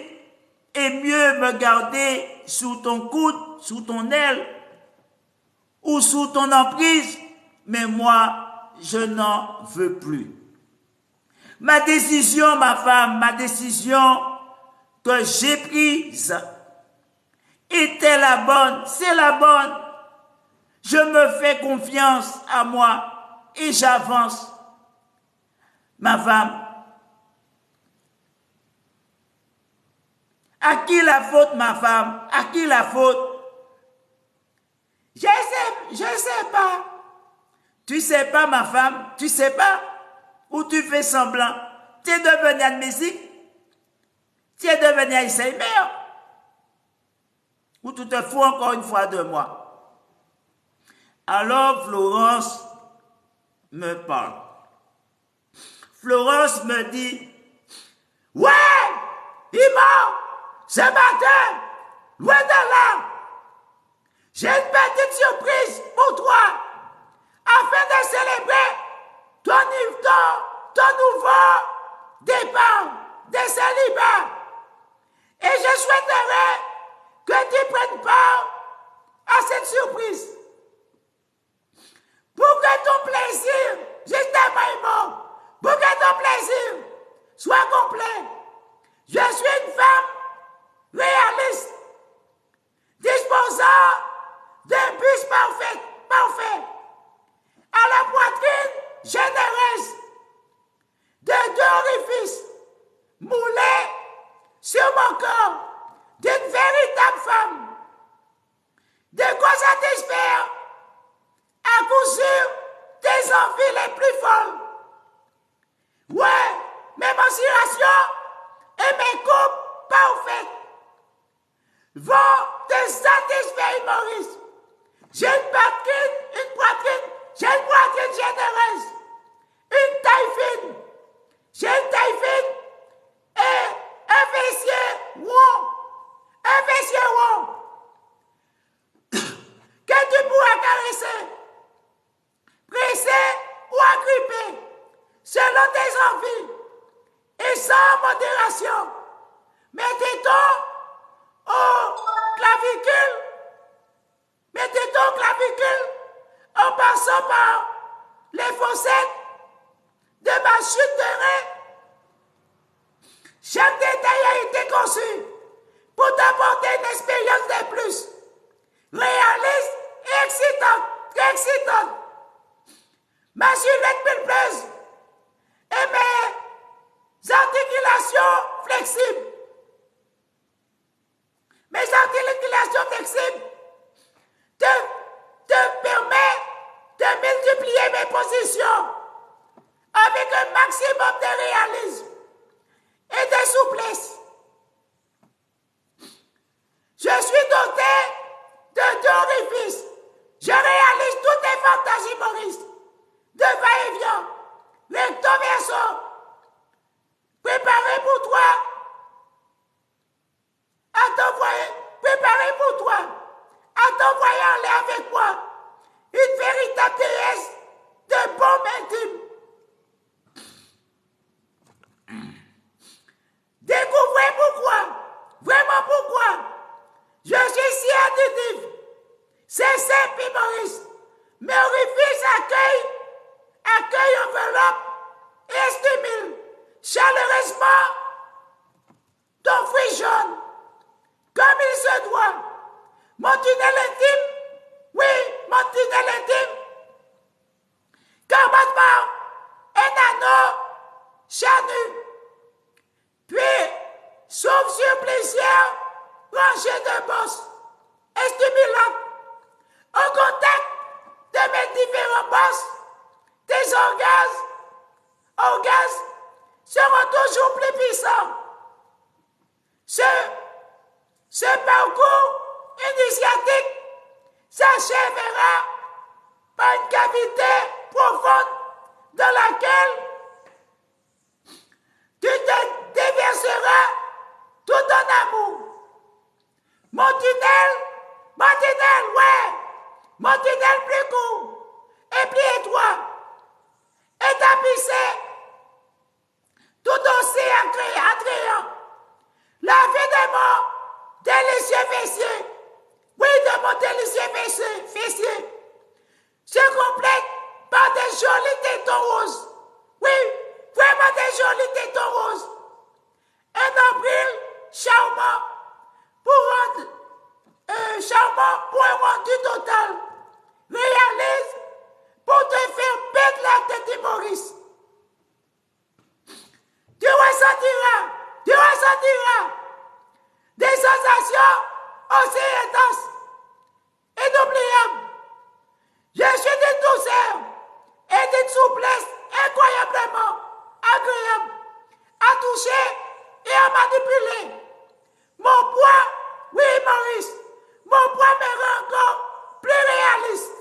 et mieux me garder sous ton coude, sous ton aile ou sous ton emprise, mais moi, je n'en veux plus. Ma décision, ma femme, ma décision que j'ai prise était la bonne, c'est la bonne. Je me fais confiance à moi et j'avance. Ma femme, à qui la faute, ma femme? À qui la faute? Je sais pas. Tu sais pas, ma femme? Tu sais pas? Ou tu fais semblant? Tu es devenu admissible? Tu es devenu Alzheimer? Ou tu te fous encore une fois de moi? Alors Florence me parle. Florence me dit, ouais, il mort. Ce matin, loin de là, j'ai une petite surprise pour toi, afin de célébrer ton nouveau départ de célibat. Et je souhaiterais que tu prennes part à cette surprise. Pour que ton plaisir, justement, pour que ton plaisir soit complet, je suis une femme réaliste, disposant d'un buste parfait, à la poitrine généreuse, de deux orifices moulés sur mon corps, d'une véritable femme, de quoi satisfaire à coup sûr tes envies les plus folles. pressé ou agrippé, selon tes envies, et sans modération. Mettez-toi au clavicule, en passant par les fossettes de ma chute de rein. Chaque détail a été conçu pour t'apporter une expérience de plus, réaliste et excitante, très excitante. Ma silhouette pulpeuse et mes articulations flexibles. Mes articulations flexibles te permettent de multiplier mes positions avec un maximum de réalisme et de souplesse. Je suis doté de deux orifices. Je réalise toutes les fantaisies humoristes de va-et-vient, recto verso, préparé pour toi, préparé pour toi, à t'envoyer en l'air avec moi, une véritable déesse de bombe intime. Découvrez pourquoi, vraiment pourquoi, je suis si additif. C'est simple, humoriste. Mes orifices accueillent, enveloppe et stimule chaleureusement ton fruit jaune, comme il se doit. Mon tunnel intime, oui, mon tunnel intime, commence par un anneau charnu, puis s'ouvre sur plusieurs rangées de bosses et stimulantes. Au contact de mes différents bosses, tes orgasmes seront toujours plus puissants. Ce parcours initiatique s'achèvera par une cavité profonde dans laquelle tu te déverseras tout ton amour. Mon tunnel, ouais, mon tunnel plus court et plus étroit est tapissé tout aussi attrayant. La vie de mon délicieux fessier, oui, de mon délicieux fessier, se complète par des jolis tétons roses. Oui, vraiment des jolis tétons roses. Un nombril charmant pour un rendu total. Réalise pour te faire perdre la tête humoriste. Tu ressentiras des sensations aussi intenses et inoubliables. Je suis d'une douceur et d'une souplesse incroyablement agréable à toucher et à manipuler. Mon poids, oui Maurice, mon poids me rend encore plus réaliste.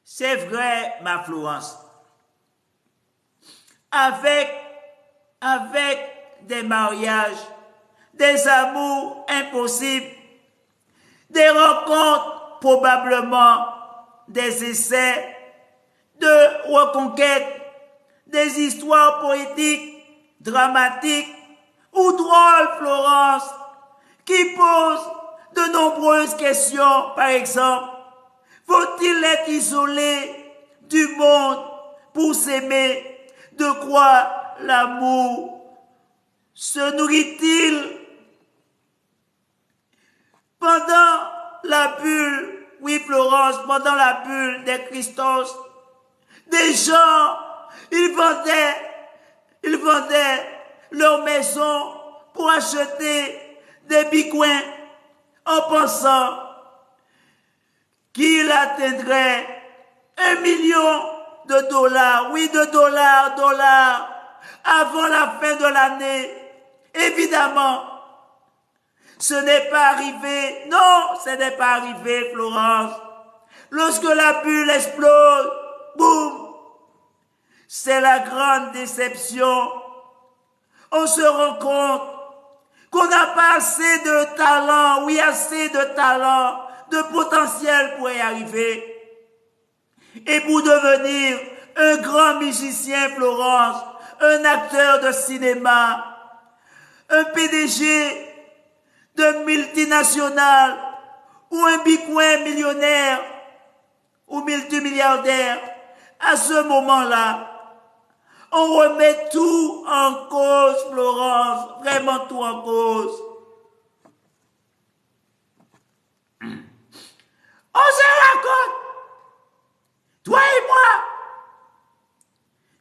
C'est vrai, ma Florence. Avec des mariages, des amours impossibles, des rencontres probablement, des essais de reconquête, des histoires poétiques, dramatiques ou drôles, Florence, qui posent de nombreuses questions. Par exemple, faut-il être isolé du monde pour s'aimer? De quoi l'amour se nourrit-il? Pendant la bulle, oui Florence, pendant la bulle des Christos, des gens, ils vendaient leur maison pour acheter des bitcoins en pensant qu'il atteindrait 1 million de dollars, oui de dollars, avant la fin de l'année. Évidemment, ce n'est pas arrivé. Non, ce n'est pas arrivé, Florence. Lorsque la bulle explose, boum, c'est la grande déception. On se rend compte qu'on n'a pas assez de talent, oui, assez de talent, de potentiel pour y arriver. Et pour devenir un grand musicien, Florence, un acteur de cinéma, un PDG de multinationale ou un bicoin millionnaire ou multimilliardaire, à ce moment-là, on remet tout en cause, Florence, vraiment tout en cause. On se raconte, toi et moi,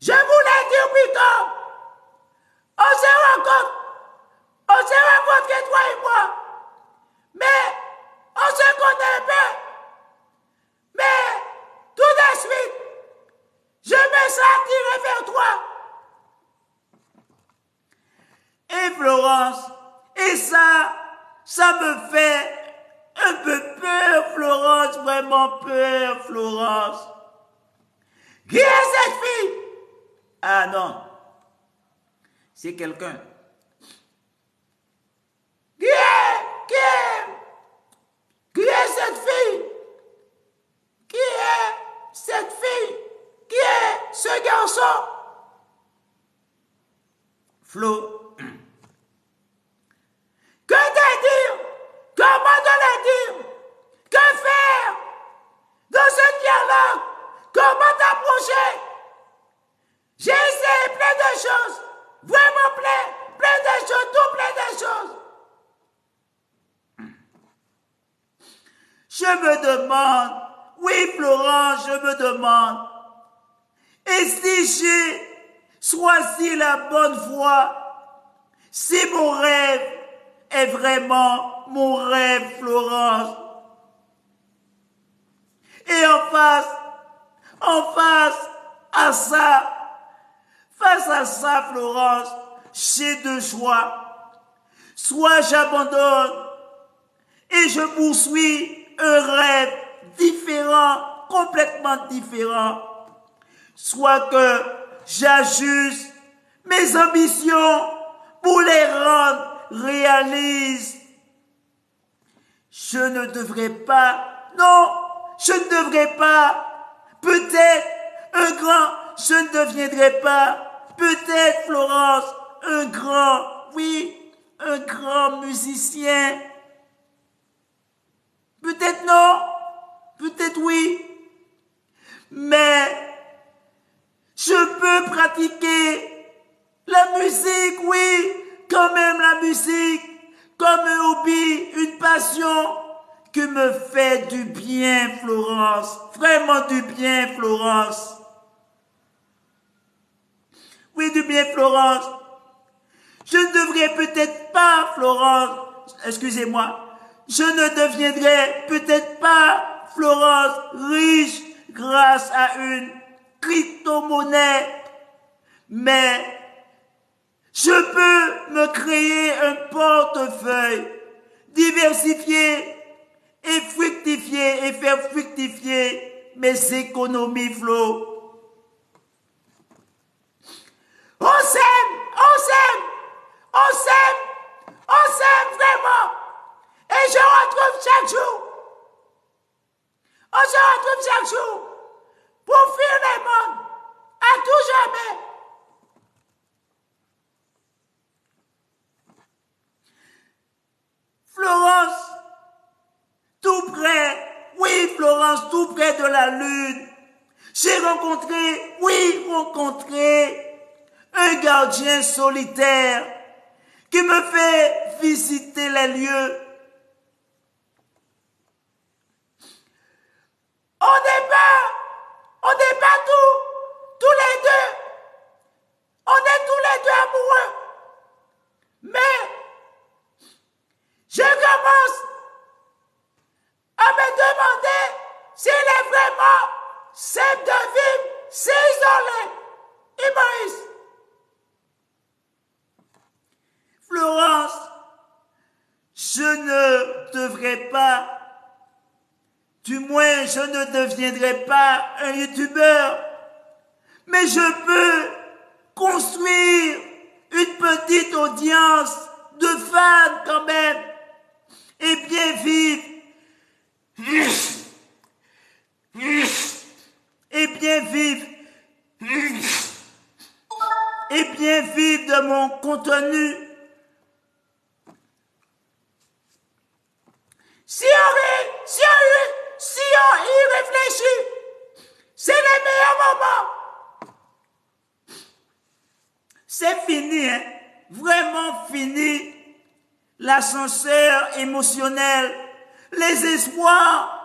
je vous l'ai dit plus tôt, on se raconte que toi et moi, mais on se connaît un peu, mais tout de suite, je me sens attiré vers toi. Et Florence, et ça me fait un peu peur, Florence, vraiment peur, Florence. Qui est cette fille? Ah non, c'est quelqu'un. Qui est cette fille? Qui est cette fille? Qui est ce garçon? Flo, que te dire? Comment te le dire? Que faire dans ce dialogue? Comment t'approcher? J'ai essayé plein de choses, vraiment plein de choses, tout plein de choses. Je me demande, oui Florence, je me demande, et si j'ai choisi la bonne voie, si mon rêve est vraiment mon rêve, Florence. Et en face à ça, Florence, j'ai deux choix. Soit j'abandonne et je poursuis un rêve différent, complètement différent. Soit que j'ajuste mes ambitions pour les rendre réalistes. Je ne devrais pas, non, je ne devrais pas, peut-être je ne deviendrai pas, peut-être Florence, un grand musicien. Peut-être non, peut-être oui, mais je peux pratiquer la musique, oui, quand même la musique, comme un hobby, une passion qui me fait du bien, Florence, vraiment du bien, Florence. Oui, du bien, Florence. Je ne devrais peut-être pas, Florence, excusez-moi, je ne deviendrai peut-être pas, Florence, riche grâce à une crypto-monnaie, mais je peux me créer un portefeuille diversifié et faire fructifier mes économies, Flo. On s'aime vraiment. Et je retrouve chaque jour. On se retrouve chaque jour pour fuir les mondes à tout jamais. Florence, tout près, oui Florence, tout près de la Lune, j'ai rencontré un gardien solitaire qui me fait visiter les lieux. On n'est pas tous les deux. On est tous les deux amoureux. Mais je commence à me demander s'il est vraiment simple de vivre, c'est isolé. Imaïs. Florence, je ne devrais pas, du moins je ne deviendrai pas un youtubeur, mais je peux construire une petite audience de fans quand même, et bien vivre, et bien vivre, et bien vivre de mon contenu. Si on y réfléchit, c'est le meilleur moment. C'est fini, hein? Vraiment fini. L'ascenseur émotionnel, les espoirs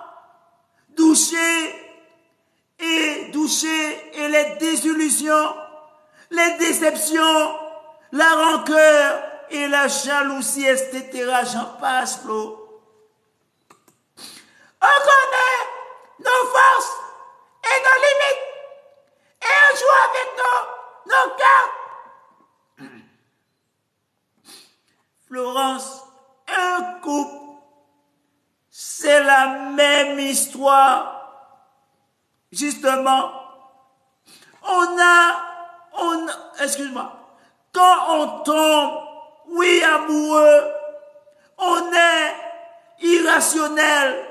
douchés et les désillusions, les déceptions, la rancœur et la jalousie, etc. J'en passe, Flo. On connaît nos forces et nos limites et on joue avec nos cartes. Florence, un couple, c'est la même histoire. Justement, excuse-moi, quand on tombe, oui, amoureux, on est irrationnel.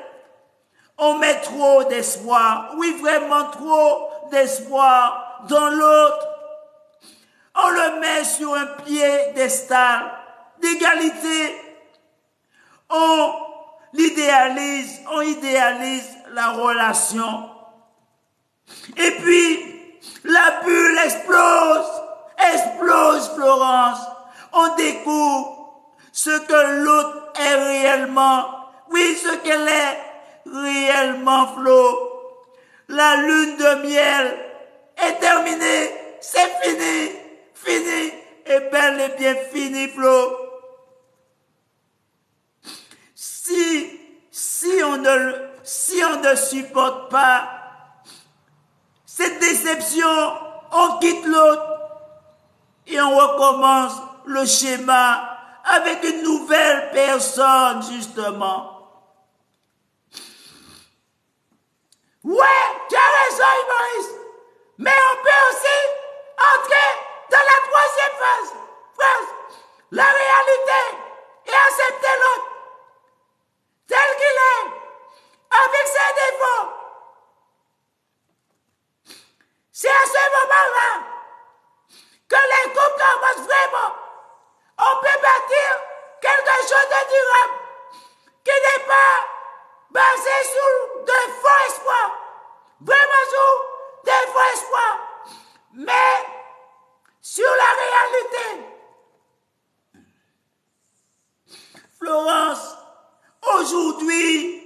On met trop d'espoir, oui, vraiment trop d'espoir dans l'autre. On le met sur un piédestal d'égalité. On idéalise la relation. Et puis, la bulle explose, Florence. On découvre ce que l'autre est réellement, oui, ce qu'elle est réellement, Flo. La lune de miel est terminée, c'est fini, et bel et bien fini, Flo. Si on ne supporte pas cette déception, on quitte l'autre et on recommence le schéma avec une nouvelle personne, justement. Ouais, tu as raison, Maurice. Mais on peut aussi entrer dans la troisième phase, la réalité, et accepter l'autre tel qu'il est, avec ses défauts. C'est à ce moment-là que les couples commencent vraiment. On peut bâtir quelque chose de durable qui n'est pas basé sur de faux espoirs. Vraiment sur des faux espoirs. Mais sur la réalité. Florence, aujourd'hui,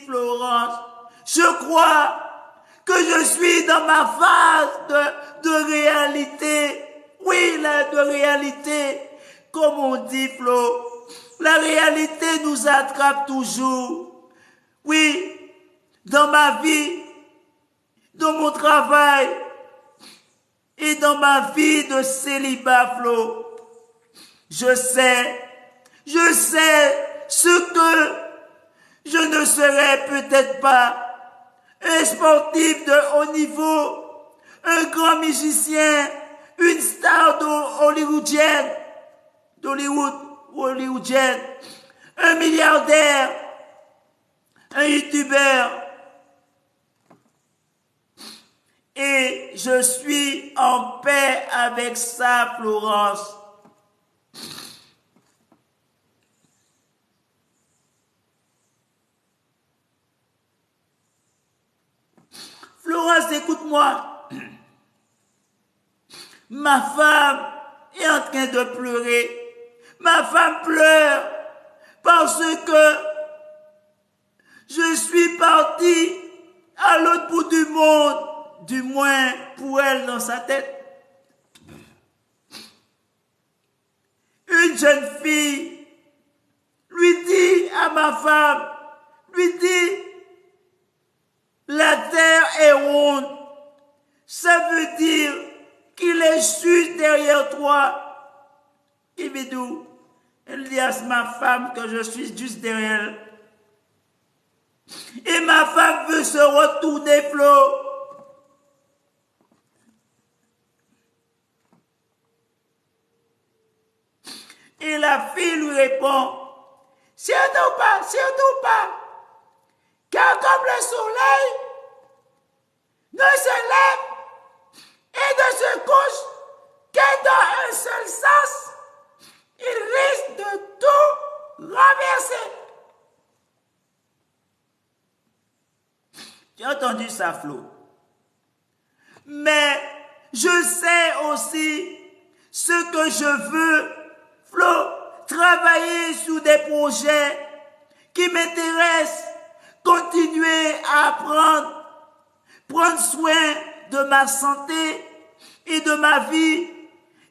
Florence, je crois que je suis dans ma phase de réalité. Oui, de réalité. Comme on dit, Flo, la réalité nous attrape toujours. Oui, dans ma vie, dans mon travail et dans ma vie de célibat, Flo. Je sais ce que je ne serai peut-être pas un sportif de haut niveau, un grand musicien, une star hollywoodienne, un milliardaire, un youtubeur. Et je suis en paix avec ça, Florence. Florence, écoute-moi. Ma femme est en train de pleurer. Ma femme pleure parce que je suis parti à l'autre bout du monde, du moins pour elle dans sa tête. Une jeune fille lui dit à ma femme, la terre est ronde. Ça veut dire qu'il est juste derrière toi. Ibidou, elle dit à ma femme que je suis juste derrière elle. Et ma femme veut se retourner, Flo. fille lui répond, surtout pas, car comme le soleil ne se lève et ne se couche que dans un seul sens, il risque de tout renverser. Tu as entendu ça, Flo? Mais je sais aussi ce que je veux, Flo, travailler sur des projets qui m'intéressent, continuer à prendre soin de ma santé et de ma vie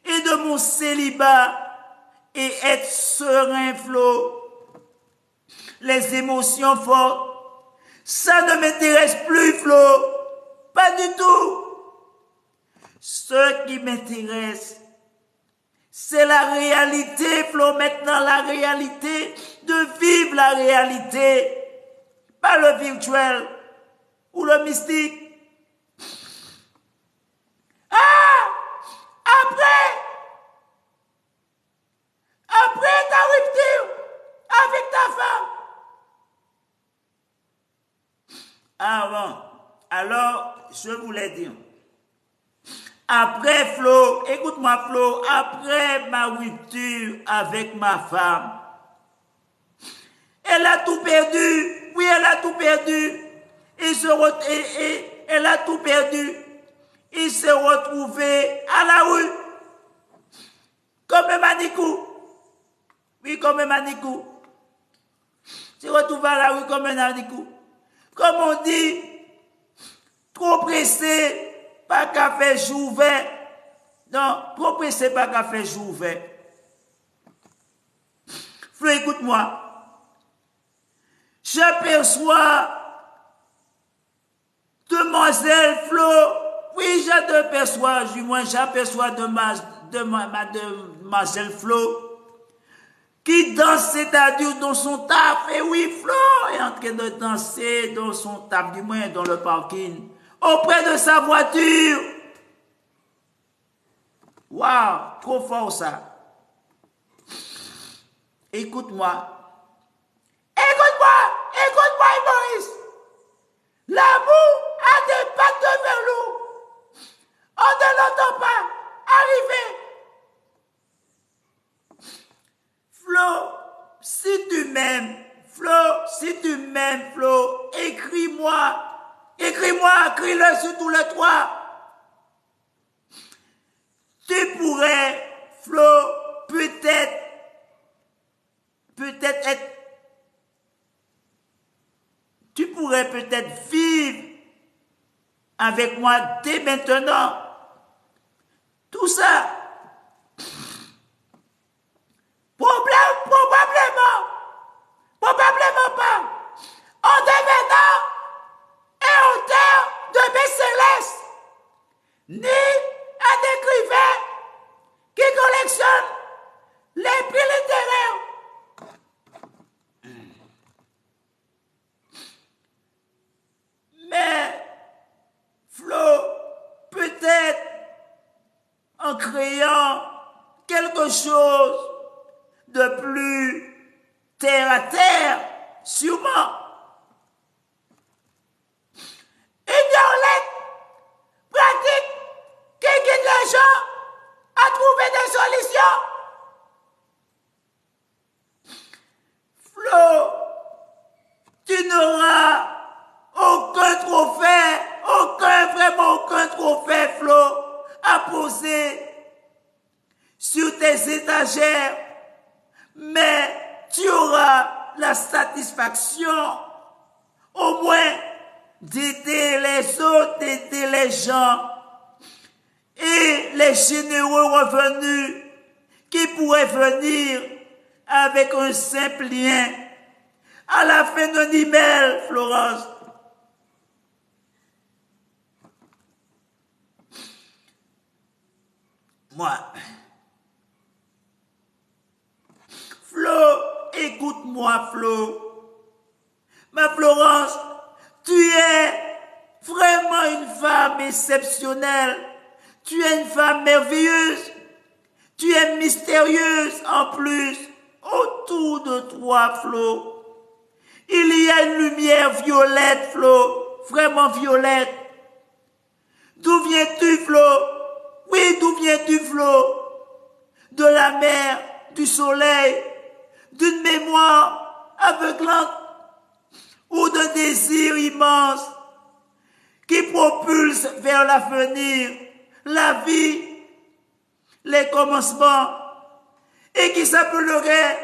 et de mon célibat et être serein, Flo. Les émotions fortes, ça ne m'intéresse plus, Flo. Pas du tout. Ce qui m'intéresse, c'est la réalité, Flo. Maintenant, la réalité, de vivre la réalité. Pas le virtuel ou le mystique. Après ta rupture avec ta femme. Ah bon, alors je voulais dire, après Flo, écoute-moi Flo, après ma rupture avec ma femme, elle a tout perdu, oui elle a tout perdu, elle a tout perdu, il s'est retrouvé à la rue, comme un manicou, oui comme un manicou, il s'est retrouvé à la rue comme un manicou. Comme on dit, trop pressé, pas qu'à faire jour vert. Non, trop pressé, pas qu'à faire jour vert. Flo, écoute-moi. J'aperçois demoiselle Flo. Oui, j'aperçois, du moins j'aperçois demoiselle Flo qui danse, c'est-à-dire dans son taf. Et oui, Flo est en train de danser dans son taf, du moins dans le parking, auprès de sa voiture. Waouh, trop fort ça. Écoute-moi, Maurice. L'amour a des pattes de velours. On ne l'entend pas arriver. Flo, si tu m'aimes, Flo, écris-moi, écris-le sur tous les toits. Tu pourrais, Flo, peut-être être, tu pourrais peut-être vivre avec moi dès maintenant. Tout ça. Probablement pas. En devenant un auteur de best-sellers, ni un écrivain qui collectionne les prix littéraires. Mais, Flo, peut-être en créant quelque chose de plus terre à terre, sûrement. Une lettre pratique qui guide les gens à trouver des solutions. Flo, tu n'auras aucun trophée, vraiment aucun trophée, Flo, à poser sur tes étagères, mais tu auras la satisfaction, au moins, d'aider les autres, d'aider les gens, et les généreux revenus qui pourraient venir avec un simple lien à la fin d'un email, Florence. Moi, Flo, écoute-moi, Flo. Ma Florence, tu es vraiment une femme exceptionnelle. Tu es une femme merveilleuse. Tu es mystérieuse en plus. de toi, Flo. Il y a une lumière violette, Flo, vraiment violette. D'où viens-tu, Flo? Oui, d'où viens-tu, Flo? De la mer, du soleil, d'une mémoire aveuglante ou d'un désir immense qui propulse vers l'avenir, la vie, les commencements, et qui s'appellerait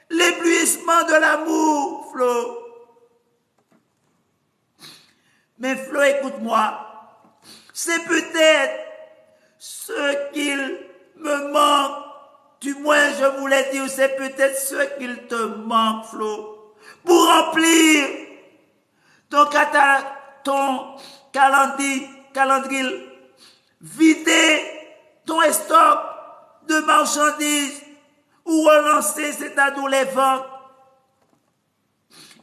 l'éblouissement de l'amour, Flo. Mais Flo, écoute-moi, c'est peut-être ce qu'il me manque, du moins je voulais dire, c'est peut-être ce qu'il te manque, Flo, pour remplir ton calendrier, vider ton stock de marchandises ou relancer cet ado les ventes.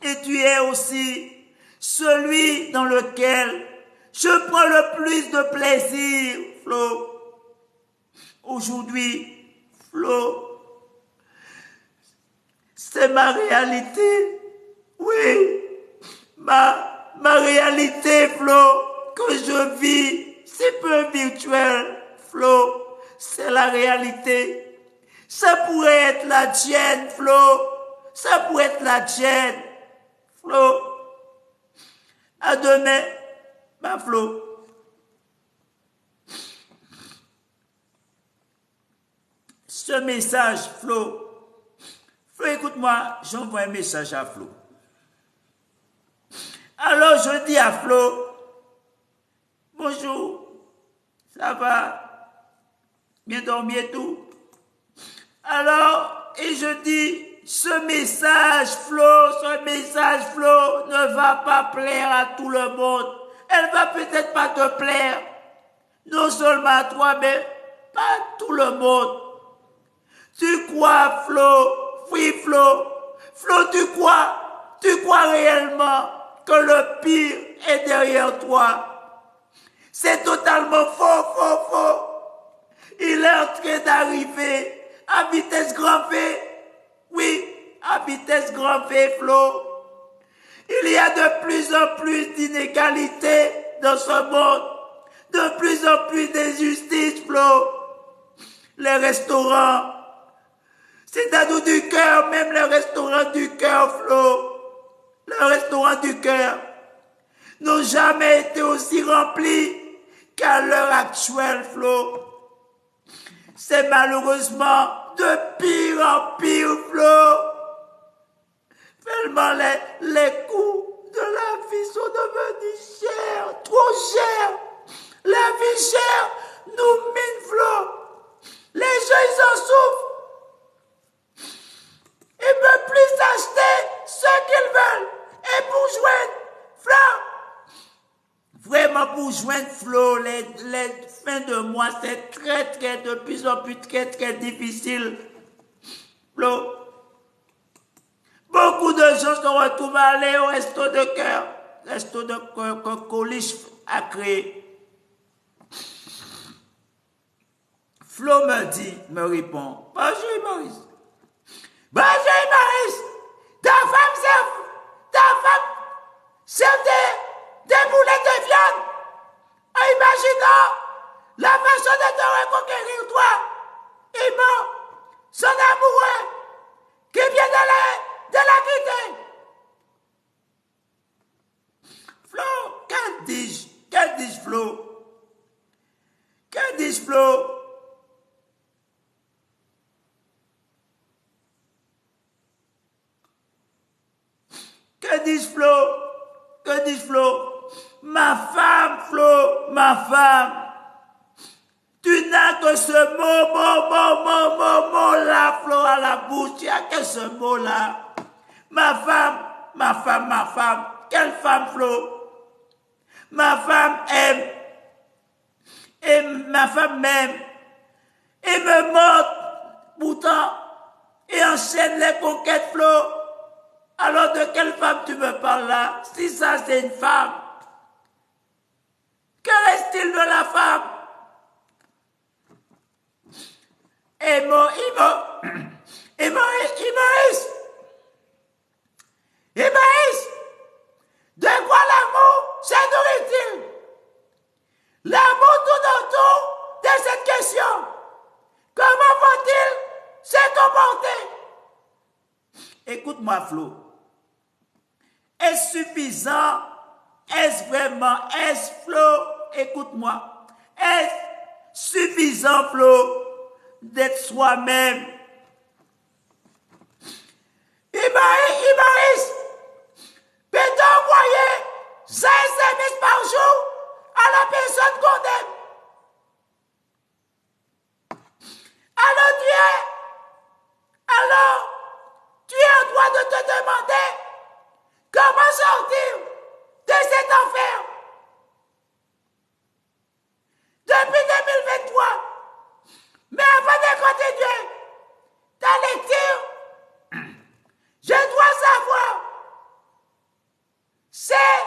Et tu es aussi celui dans lequel je prends le plus de plaisir, Flo. Aujourd'hui, Flo, c'est ma réalité. Oui, ma réalité, Flo, que je vis. C'est peu virtuel, Flo. C'est la réalité. Ça pourrait être la tienne, Flo. Ça pourrait être la tienne, Flo. À demain, ma Flo. Ce message, Flo. Flo, écoute-moi, j'envoie un message à Flo. Alors, je dis à Flo, bonjour, ça va? Bien dormi et tout? Alors, et je dis, ce message, Flo, ne va pas plaire à tout le monde. Elle va peut-être pas te plaire, non seulement à toi, mais pas à tout le monde. Tu crois, Flo? Oui, Flo. Flo, tu crois réellement que le pire est derrière toi? C'est totalement faux. Il est en train d'arriver à vitesse grand V. Oui, à vitesse grand V, Flo. Il y a de plus en plus d'inégalités dans ce monde. De plus en plus d'injustice, Flo. Les restaurants, c'est à nous du cœur, même les restaurants du cœur, Flo. Les restaurants du cœur n'ont jamais été aussi remplis qu'à l'heure actuelle, Flo. C'est malheureusement de pire en pire, Flo. Tellement les coûts de la vie sont devenus chers, trop chers. La vie chère nous mine, Flo. Les gens, ils en souffrent. Ils ne peuvent plus acheter ce qu'ils veulent. Et pour joindre Flo, vraiment pour joindre Flo, les fins de mois, c'est de plus en plus très difficile. Flo, beaucoup de gens se retrouvent à aller au resto de cœur que Coliche a créé. Flo me répond, bonjour Maurice. Bonjour Maurice, ta femme sert des boulettes de viande en imaginant la façon de te reconquérir toi et moi, son amoureux qui vient de la quitter. Flo, que dis-je Flo? Que dis-je Flo? Que dis-je, Flo? Que dis-je, Flo? Ma femme, Flo, ma femme. Tu n'as que ce mot-là, Flo, à la bouche. Tu n'as que ce mot-là. Ma femme. Quelle femme, Flo? Ma femme aime. Et ma femme m'aime. Et me montre, pourtant, et enchaîne les conquêtes, Flo. Alors de quelle femme tu me parles là? Si ça c'est une femme, que reste-t-il de la femme? Et Maurice, Écoute-moi, Flo. Est-ce suffisant? Est-ce vraiment? Est-ce, Flo? Écoute-moi. Est-ce suffisant, Flo, d'être soi-même? Ibaris, peut-on envoyer 5 services par jour à la personne qu'on aime? Alors, tu es en droit de te demander comment sortir de cet enfer. Depuis 2023, mais avant de continuer ta lecture, je dois savoir, c'est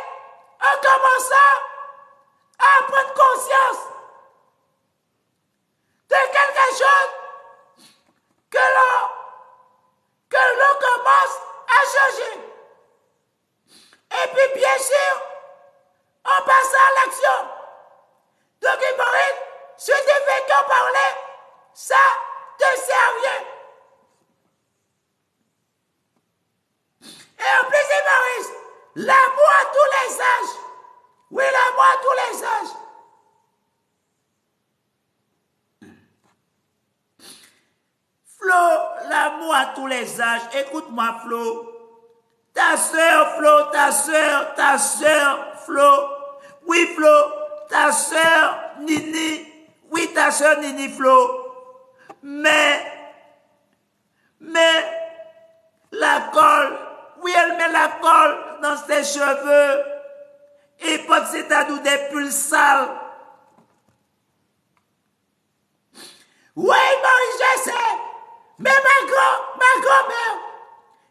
en commençant à prendre conscience de quelque chose que l'on commence à changer. Et puis bien sûr, en passant à l'action. Donc Ibrahim, ce fait qu'en parler, ça ne sert à rien. Et en plus Ibrahim, l'amour à tous les âges. Oui, l'amour à tous les âges. Flo, l'amour à tous les âges. Écoute-moi, Flo. Ta soeur, Flo, ta soeur, Flo. Oui, Flo, ta soeur, Nini. Oui, ta soeur, Nini, Flo. Mais, la colle. Oui, elle met la colle dans ses cheveux. Et porte ses ados des pulls sales. Oui, Maurice, je sais. Mais ma grand-mère,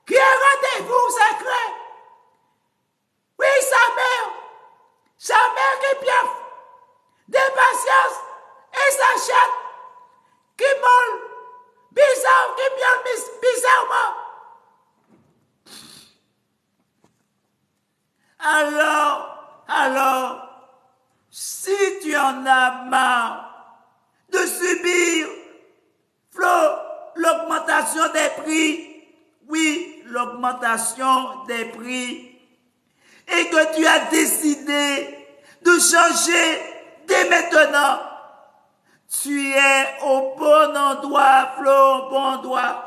qui a rendez-vous secret. Oui, sa mère qui piaffe d'impatience et sa chatte qui molle bizarrement. Alors, si tu en as marre de subir, Flo, l'augmentation des prix, oui, l'augmentation des prix, et que tu as décidé de changer dès maintenant, tu es au bon endroit, Flo, au bon endroit.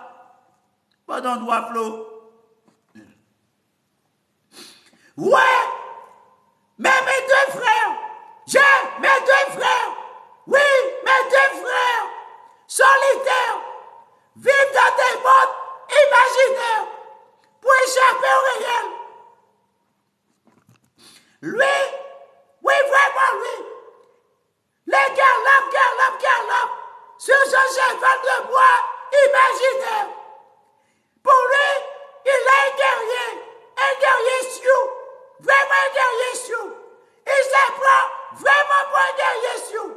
Bon endroit, Flo. Ouais, mais mes deux frères, oui, mes deux frères, solitaires, vivent dans des mondes imaginaires pour échapper au réel. Lui, oui, vraiment lui, les galope sur son cheval de bois imaginaire. Pour lui, il est un guerrier sioux, vraiment un guerrier sioux. Il se prend vraiment pour un guerrier sioux.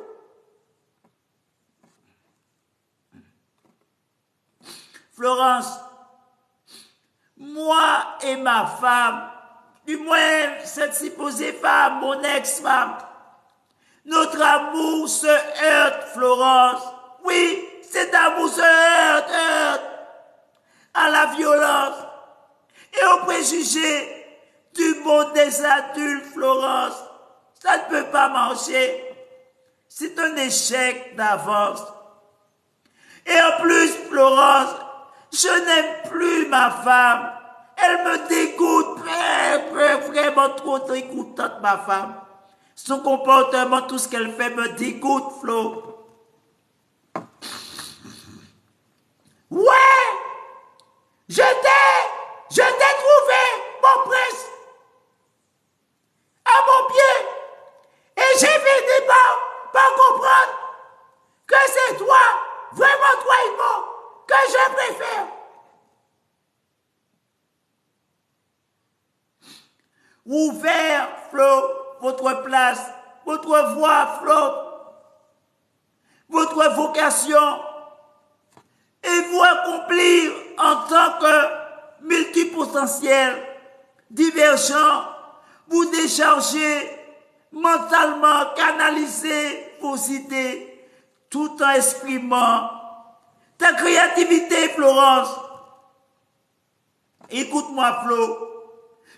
Florence, moi et ma femme, du moins cette supposée femme, mon ex-femme, notre amour se heurte, Florence. Oui, cet amour se heurte à la violence et aux préjugés du monde des adultes, Florence. Ça ne peut pas marcher. C'est un échec d'avance. Et en plus, Florence, je n'aime plus ma femme. Elle me dégoûte, vraiment trop dégoûtante, ma femme. Son comportement, tout ce qu'elle fait me dégoûte, Flo. Ouais, je t'ai trouvé, mon prince, à mon pied. Et j'ai fini par comprendre que c'est toi, vraiment toi, Yvon, que je préfère. Ouvert, Flo, votre place, votre voix, Flo, votre vocation, et vous accomplir en tant que multipotentiel, divergent, vous décharger mentalement, canaliser vos idées, tout en exprimant ta créativité, Florence. Écoute-moi, Flo.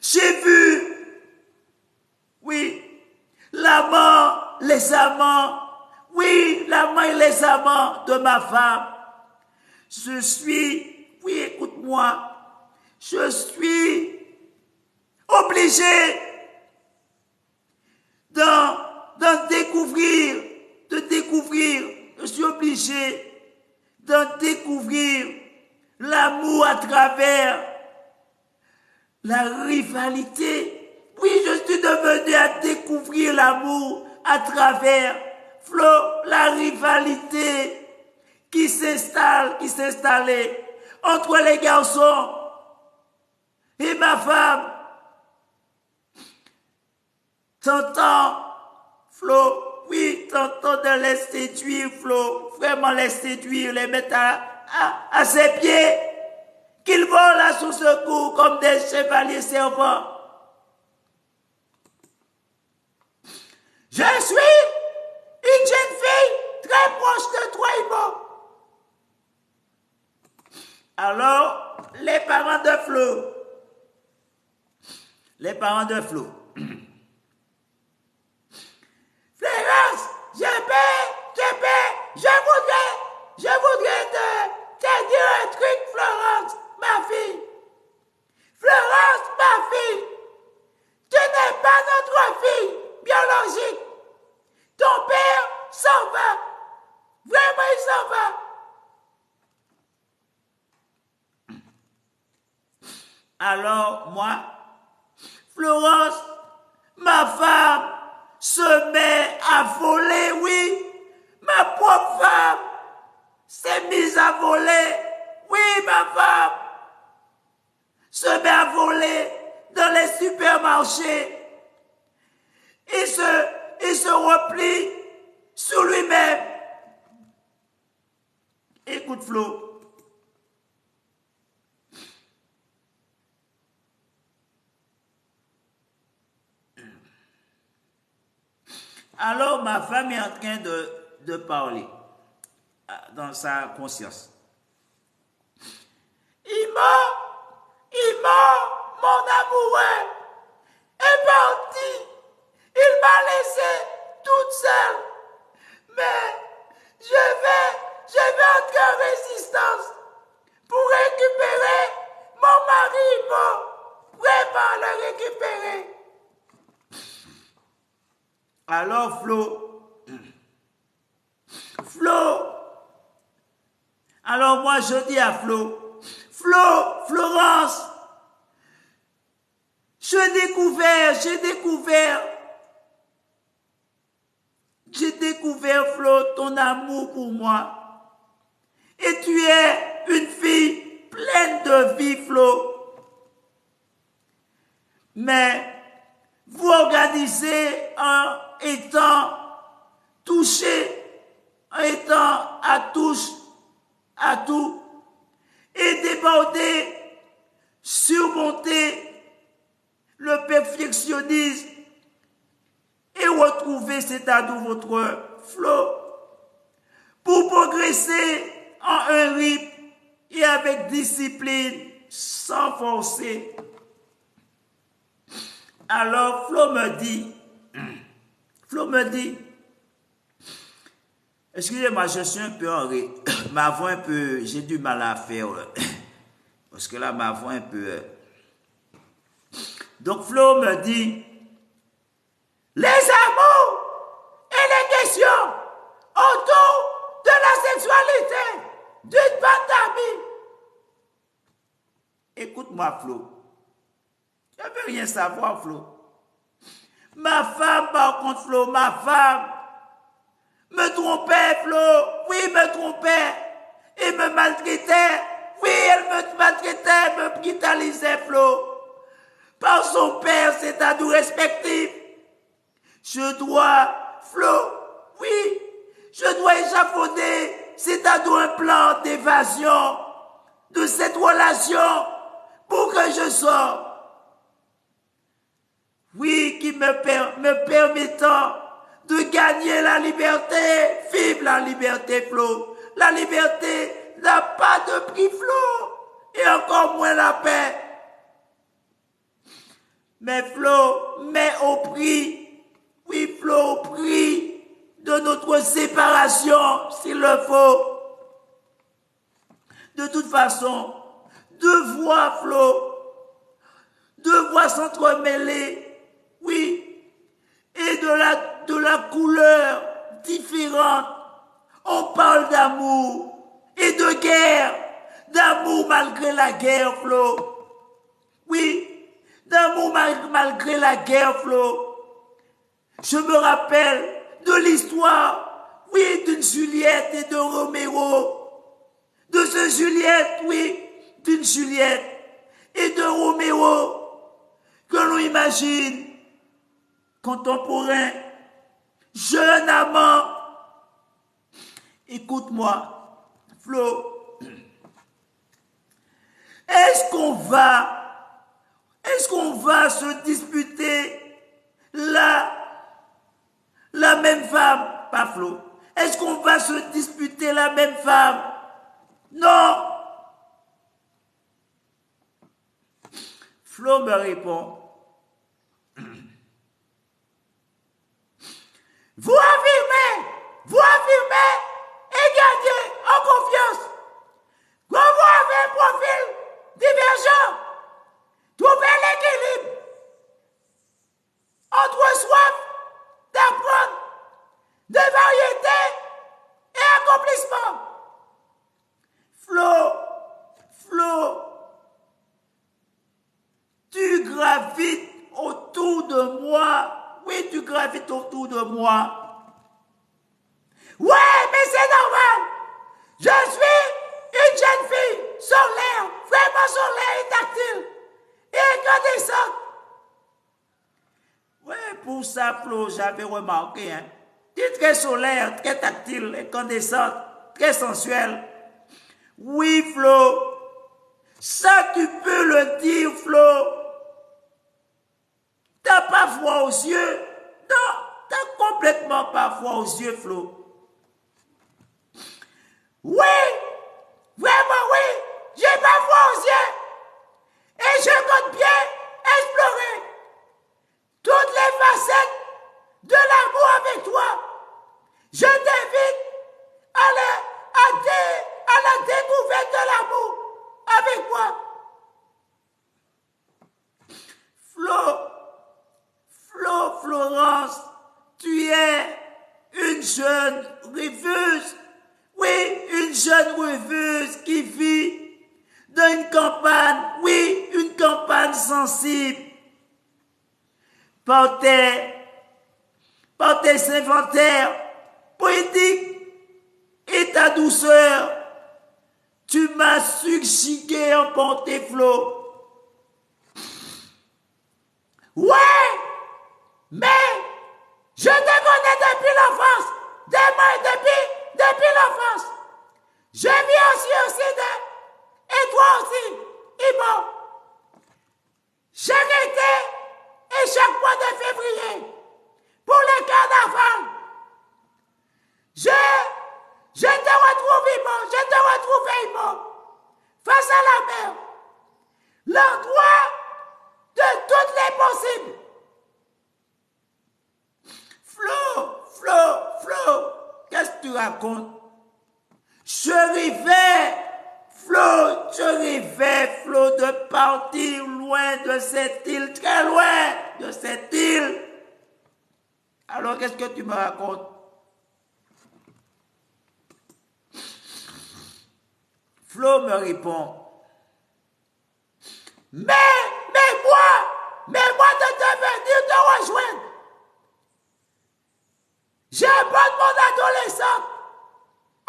J'ai vu, oui, l'amant, les amants, oui, l'amant et les amants de ma femme. Je suis, oui, écoute-moi, je suis obligé de découvrir, je suis obligé de découvrir l'amour à travers la rivalité. Oui, je suis devenu à découvrir l'amour à travers, Flo, la rivalité qui s'installait entre les garçons et ma femme. T'entends, Flo, oui, t'entends de les séduire, Flo, vraiment les séduire, les mettre à ses pieds, qu'ils volent à son secours comme des chevaliers servants. Je suis une jeune fille très proche de toi, Imo. Alors, les parents de Flo, Florence, je voudrais te dire un truc, Florence, ma fille. Florence, ma fille, tu n'es pas notre fille biologique. Ton père s'en va. Vraiment, il s'en va. Alors, moi, Florence, ma femme, se met à voler, oui. Ma propre femme s'est mise à voler. Oui, ma femme se met à voler dans les supermarchés et se replie sur lui-même. Écoute, Flo. Alors, ma femme est en train de parler dans sa conscience. Il mort, mon amoureux, est parti. Il m'a laissé toute seule. Mais je vais entrer en résistance pour récupérer mon mari mort. Vraiment le récupérer. Alors, alors moi je dis à Florence, j'ai découvert, Flo, ton amour pour moi. Et tu es une fille pleine de vie, Flo. Mais vous organisez en étant touché, en étant à tout, et déborder, surmonter le perfectionnisme et retrouver cet amour, votre Flo, pour progresser en un rythme et avec discipline, sans forcer. Alors Flo me dit, excusez-moi, je suis un peu enrhumé, ma voix un peu, j'ai du mal à faire, parce que là ma voix un peu... Donc Flo me dit, les amours et les questions autour de la sexualité d'une bande d'amis. Écoute-moi, Flo. Je ne veux rien savoir, Flo. Ma femme, par contre, Flo, ma femme me trompait, Flo. Oui, me trompait. Et me maltraitait. Oui, elle me maltraitait, me brutalisait, Flo. Par son père, c'est à nous respectif. Je dois, Flo, oui, je dois échafauder, c'est à nous un plan d'évasion de cette relation pour que je sorte. Oui, qui me permettant de gagner la liberté. Vive la liberté, Flo. La liberté n'a pas de prix, Flo. Et encore moins la paix. Mais Flo, mais au prix, oui Flo, au prix de notre séparation, s'il le faut. De toute façon, deux voix, Flo, deux voix s'entremêler, oui, et de la couleur différente. On parle d'amour et de guerre, d'amour malgré la guerre, Flo. Oui, d'amour malgré la guerre, Flo. Je me rappelle de l'histoire, oui, d'une Juliette et de Roméo. De ce Juliette, oui, d'une Juliette et de Roméo, que l'on imagine, contemporain, jeune amant. Écoute-moi, Flo, est-ce qu'on va se disputer la même femme, pas Flo, est-ce qu'on va se disputer la même femme? Non. Flo me répond. Vous affirmez et gardez en confiance que vous avez un profil divergent. Trouvez l'équilibre entre soif d'apprendre, de variété et accomplissement. Flo, tu gravites autour de moi. Oui, tu gravites autour de moi. Ouais, mais c'est normal. Je suis une jeune fille solaire, vraiment solaire et tactile, et incandescente. Ouais, pour ça, Flo, j'avais remarqué, hein. Tu es très solaire, très tactile, incandescente, très sensuelle. Oui, Flo, ça tu peux le dire, Flo. T'as pas foi aux yeux? Non, t'as complètement pas foi aux yeux, Flo. Oui, vraiment oui, j'ai pas foi aux yeux. Et je compte bien explorer toutes les facettes de l'amour avec toi. Je t'invite à la découverte de l'amour avec moi. Florence, tu es une jeune rêveuse. Oui, une jeune rêveuse qui vit dans une campagne. Oui, une campagne sensible. Par tes inventaires poétiques et ta douceur, tu m'as subjugué en portée, Flo. Ouais, mais je te connais depuis l'enfance, depuis l'enfance. Je vis aussi et toi aussi, Ibo. Chaque été et chaque mois de février, pour le carnaval, je te retrouve, Ibo, face à la mer, l'endroit de toutes les possibles. Flo, qu'est-ce que tu racontes? Je rêvais, Flo, de partir loin de cette île, très loin de cette île. Alors, qu'est-ce que tu me racontes? Flo me répond. Mais moi de venir te rejoindre. J'aborde mon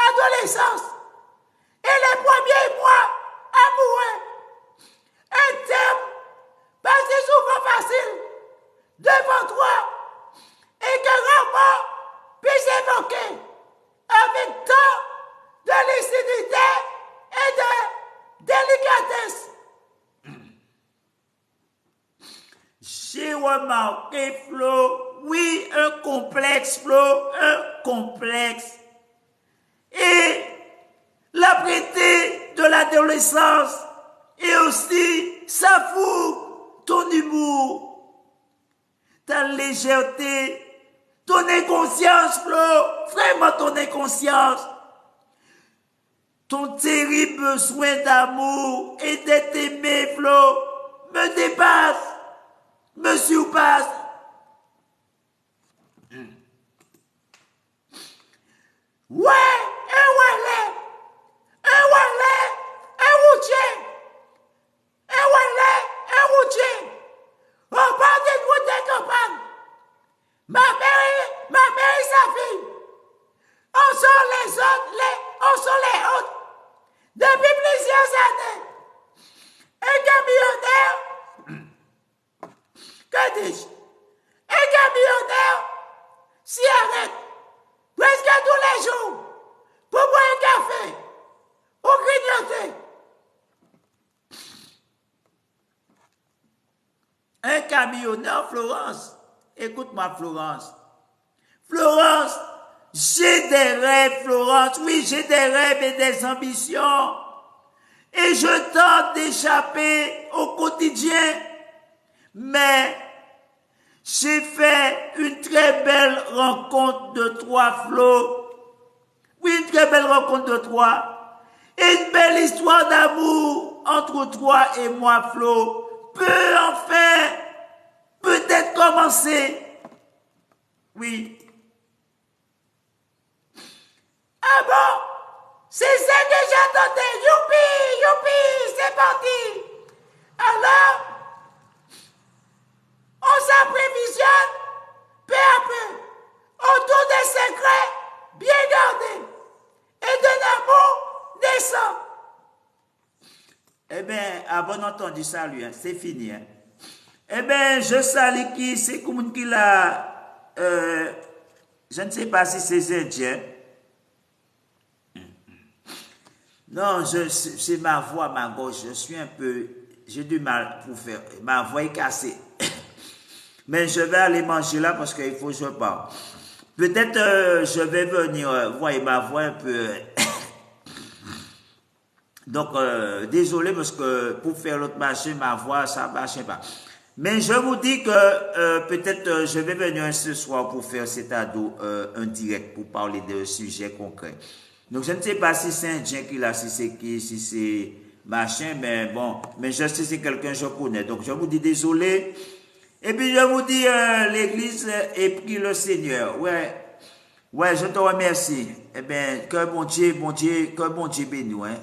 adolescence et les premiers mois amoureux. Un terme pas si souvent facile devant toi et que rarement puis évoquer avec tant de lucidité et de délicatesse. J'ai remarqué, Flo, oui, un complexe, Flo, un complexe. Et l'apprêté de l'adolescence et aussi sa fougue, ton humour. dans légèreté. Ton inconscience, Flo, vraiment ton inconscience. Ton terrible besoin d'amour et d'être aimé, Flo, me dépasse, me surpasse. Ouais, on parle de nous des campagnes. Ma mère et sa fille. On sont les autres, on sont les autres. Depuis plusieurs années. Un camionneur, que dis-je? Un camionneur s'y arrête presque tous les jours pour boire un café ou grignoter. Un camionneur, Florence. Écoute-moi, Florence. Florence, j'ai des rêves, Florence. Oui, j'ai des rêves et des ambitions. Et je tente d'échapper au quotidien. Mais j'ai fait une très belle rencontre de toi, Flo. Oui, une très belle rencontre de toi. Et une belle histoire d'amour entre toi et moi, Flo, peut enfin peut-être commencer. Oui. Ah bon? C'est ça que j'attendais. Youpi, youpi, c'est parti. Alors, on s'apprévisionne peu à peu autour des secrets bien gardés et d'un amour naissant. Eh bien, à bon entendu, salut, hein, c'est fini. Hein. Eh bien, je salue qui, c'est comme qui l'a, je ne sais pas si c'est Indien. Non, c'est ma voix, ma gauche, je suis un peu, j'ai du mal pour faire, ma voix est cassée. Mais je vais aller manger là parce qu'il faut que je parle. Peut-être je vais venir, voyez ma voix un peu... Donc, désolé parce que pour faire l'autre marché, ma voix, ça ne marchait pas. Mais je vous dis que peut-être je vais venir ce soir pour faire cet ado un direct pour parler de sujets concrets. Donc, je ne sais pas si c'est un Indien qui l'a, si c'est qui, si c'est machin, mais bon, mais je sais c'est quelqu'un que je connais. Donc, je vous dis désolé. Et puis, je vous dis, l'église est pris le Seigneur. Ouais, je te remercie. Eh bien, que bon Dieu bénisse, hein.